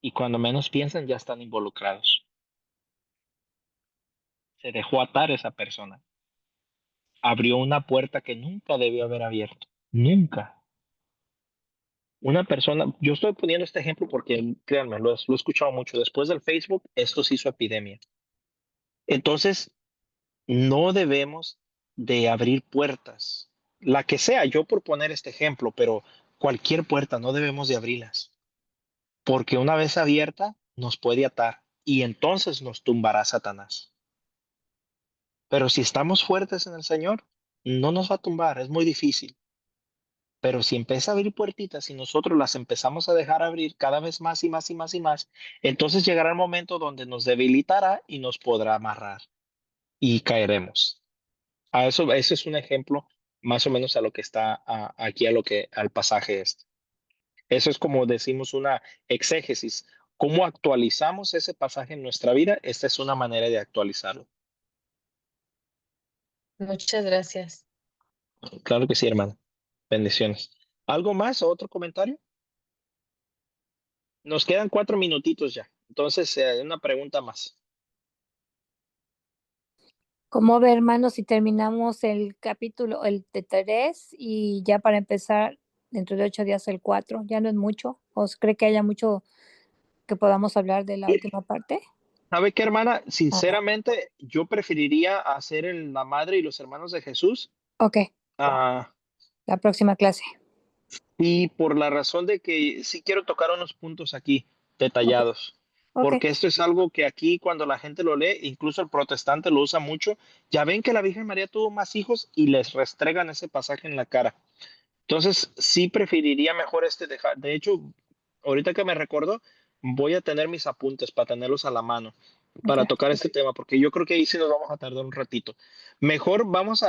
Y cuando menos piensan ya están involucrados. Se dejó atar esa persona. Abrió una puerta que nunca debió haber abierto. Nunca. Una persona, yo estoy poniendo este ejemplo porque, créanme, lo he escuchado mucho. Después del Facebook, esto se hizo epidemia. Entonces, no debemos de abrir puertas. La que sea, yo por poner este ejemplo, pero cualquier puerta no debemos de abrirlas. Porque una vez abierta, nos puede atar y entonces nos tumbará Satanás. Pero si estamos fuertes en el Señor, no nos va a tumbar, es muy difícil. Pero si empieza a abrir puertitas y nosotros las empezamos a dejar abrir cada vez más y más y más y más, entonces llegará el momento donde nos debilitará y nos podrá amarrar y caeremos. A eso es un ejemplo más o menos a lo que está aquí, al pasaje este. Eso es como decimos una exégesis. ¿Cómo actualizamos ese pasaje en nuestra vida? Esta es una manera de actualizarlo. Muchas gracias. Claro que sí, hermano. Bendiciones. ¿Algo más o otro comentario? Nos quedan 4 minutitos ya. Entonces, una pregunta más. ¿Cómo ve, hermano, si terminamos el capítulo, el de 3 y ya para empezar dentro de 8 días el 4? ¿Ya no es mucho? ¿Os cree que haya mucho que podamos hablar de la última parte? ¿Sabe qué, hermana? A ver, Sinceramente, yo preferiría hacer la madre y los hermanos de Jesús. ok, ah, la próxima clase. y por la razón de que sí quiero tocar unos puntos aquí Ok, detallados. ok, Porque esto es algo que aquí cuando la gente lo lee, incluso el protestante lo usa mucho. Ya ven que la Virgen María tuvo más hijos y les restregan ese pasaje en la cara. Entonces, sí preferiría mejor dejar. De hecho, ahorita que me recuerdo, voy a tener mis apuntes para tenerlos a la mano para ok. tocar este tema, porque yo creo que ahí sí nos vamos a tardar un ratito. Mejor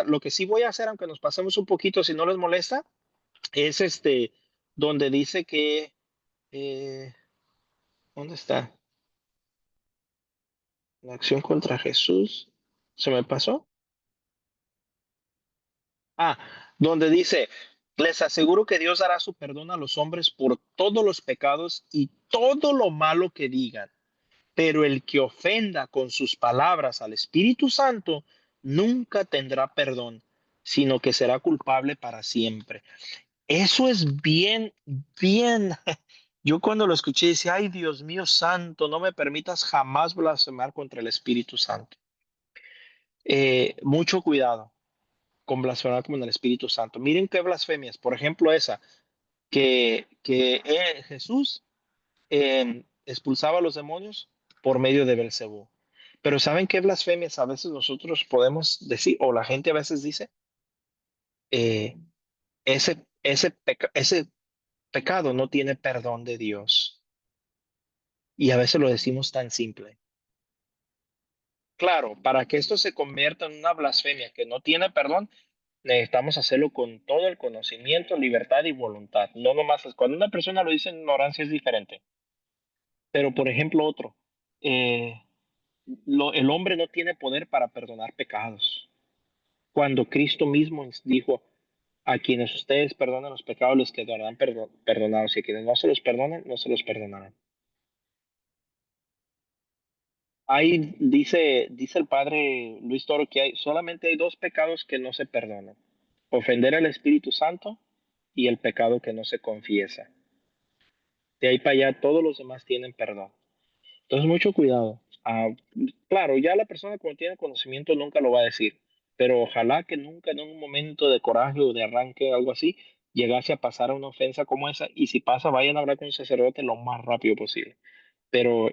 lo que sí voy a hacer, aunque nos pasemos un poquito, si no les molesta, es donde dice que, eh, ¿dónde está? La acción contra Jesús. ¿Se me pasó? Ah, donde dice, les aseguro que Dios dará su perdón a los hombres por todos los pecados y todo lo malo que digan, pero el que ofenda con sus palabras al Espíritu Santo nunca tendrá perdón, sino que será culpable para siempre. Eso es bien, bien. Yo cuando lo escuché decía, ay Dios mío santo, no me permitas jamás blasfemar contra el Espíritu Santo. Mucho cuidado con blasfemar con el Espíritu Santo. Miren qué blasfemias. Por ejemplo, esa, que Jesús expulsaba a los demonios por medio de Belcebú. Pero ¿saben qué blasfemias a veces nosotros podemos decir, o la gente a veces dice? Eh, ese pecado no tiene perdón de Dios. Y a veces lo decimos tan simple. Claro, para que esto se convierta en una blasfemia que no tiene perdón, necesitamos hacerlo con todo el conocimiento, libertad y voluntad. No nomás, cuando una persona lo dice en ignorancia es diferente. Pero, por ejemplo, otro, eh, el hombre no tiene poder para perdonar pecados. Cuando Cristo mismo dijo, A quienes ustedes perdonen los pecados les quedarán perdonados, y a quienes no se los perdonen, no se los perdonarán. Ahí dice el padre Luis Toro que solamente hay dos pecados que no se perdonan: ofender al Espíritu Santo y el pecado que no se confiesa. De ahí para allá todos los demás tienen perdón. Entonces, mucho cuidado. Claro, ya la persona cuando tiene conocimiento nunca lo va a decir, pero ojalá que nunca en un momento de coraje o de arranque o algo así llegase a pasar una ofensa como esa, y si pasa, vayan a hablar con un sacerdote lo más rápido posible. Pero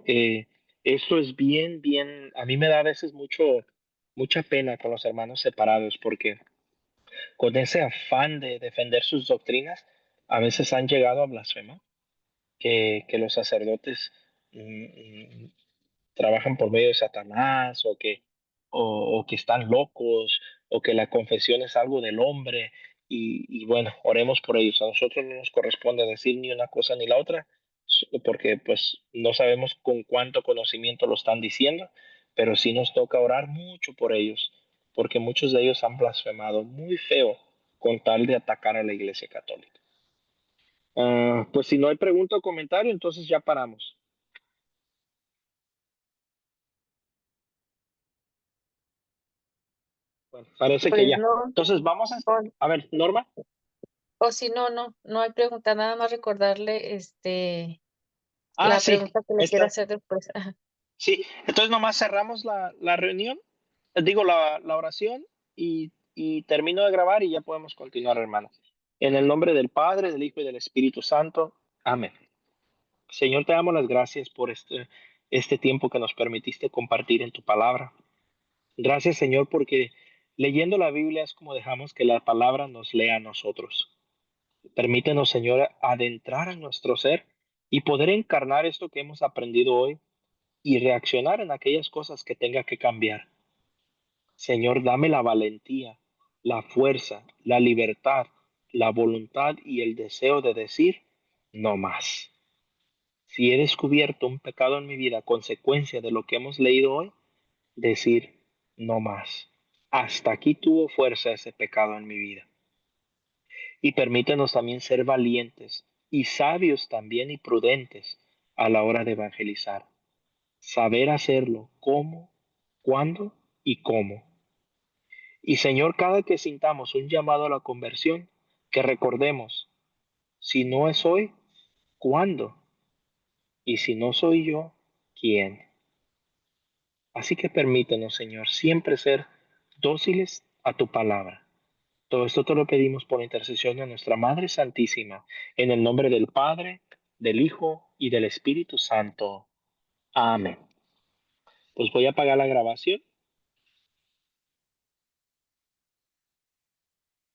esto es bien, a mí me da a veces mucha pena con los hermanos separados, porque con ese afán de defender sus doctrinas, a veces han llegado a blasfemar, que los sacerdotes trabajan por medio de Satanás, o que están locos, o que la confesión es algo del hombre. Y bueno, oremos por ellos. A nosotros no nos corresponde decir ni una cosa ni la otra, porque pues no sabemos con cuánto conocimiento lo están diciendo, pero sí nos toca orar mucho por ellos, porque muchos de ellos han blasfemado muy feo con tal de atacar a la Iglesia Católica. Pues si no hay pregunta o comentario, entonces ya paramos. Bueno, parece que Pues ya. no, Entonces a ver, Norma. o si no, no hay pregunta, nada más recordarle la Sí, pregunta que le quiero esta, hacer después. Ajá. sí. Entonces nomás cerramos la reunión, digo la oración, y termino de grabar y ya podemos continuar, hermano. En el nombre del Padre, del Hijo y del Espíritu Santo. Amén. Señor, te damos las gracias por este tiempo que nos permitiste compartir en tu palabra. Gracias, Señor, porque leyendo la Biblia es como dejamos que la palabra nos lea a nosotros. Permítenos, Señor, adentrar en nuestro ser y poder encarnar esto que hemos aprendido hoy y reaccionar en aquellas cosas que tenga que cambiar. Señor, dame la valentía, la fuerza, la libertad, la voluntad y el deseo de decir no más. Si he descubierto un pecado en mi vida a consecuencia de lo que hemos leído hoy, decir no más. Hasta aquí tuvo fuerza ese pecado en mi vida. Y permítenos también ser valientes y sabios también y prudentes a la hora de evangelizar. Saber hacerlo, cómo, cuándo y cómo. Y Señor, cada que sintamos un llamado a la conversión, que recordemos, si no es hoy, ¿cuándo? Y si no soy yo, ¿quién? Así que permítenos, Señor, siempre ser dóciles a tu palabra. Todo esto te lo pedimos por intercesión de nuestra Madre Santísima, en el nombre del Padre, del Hijo y del Espíritu Santo. Amén. Pues voy a apagar la grabación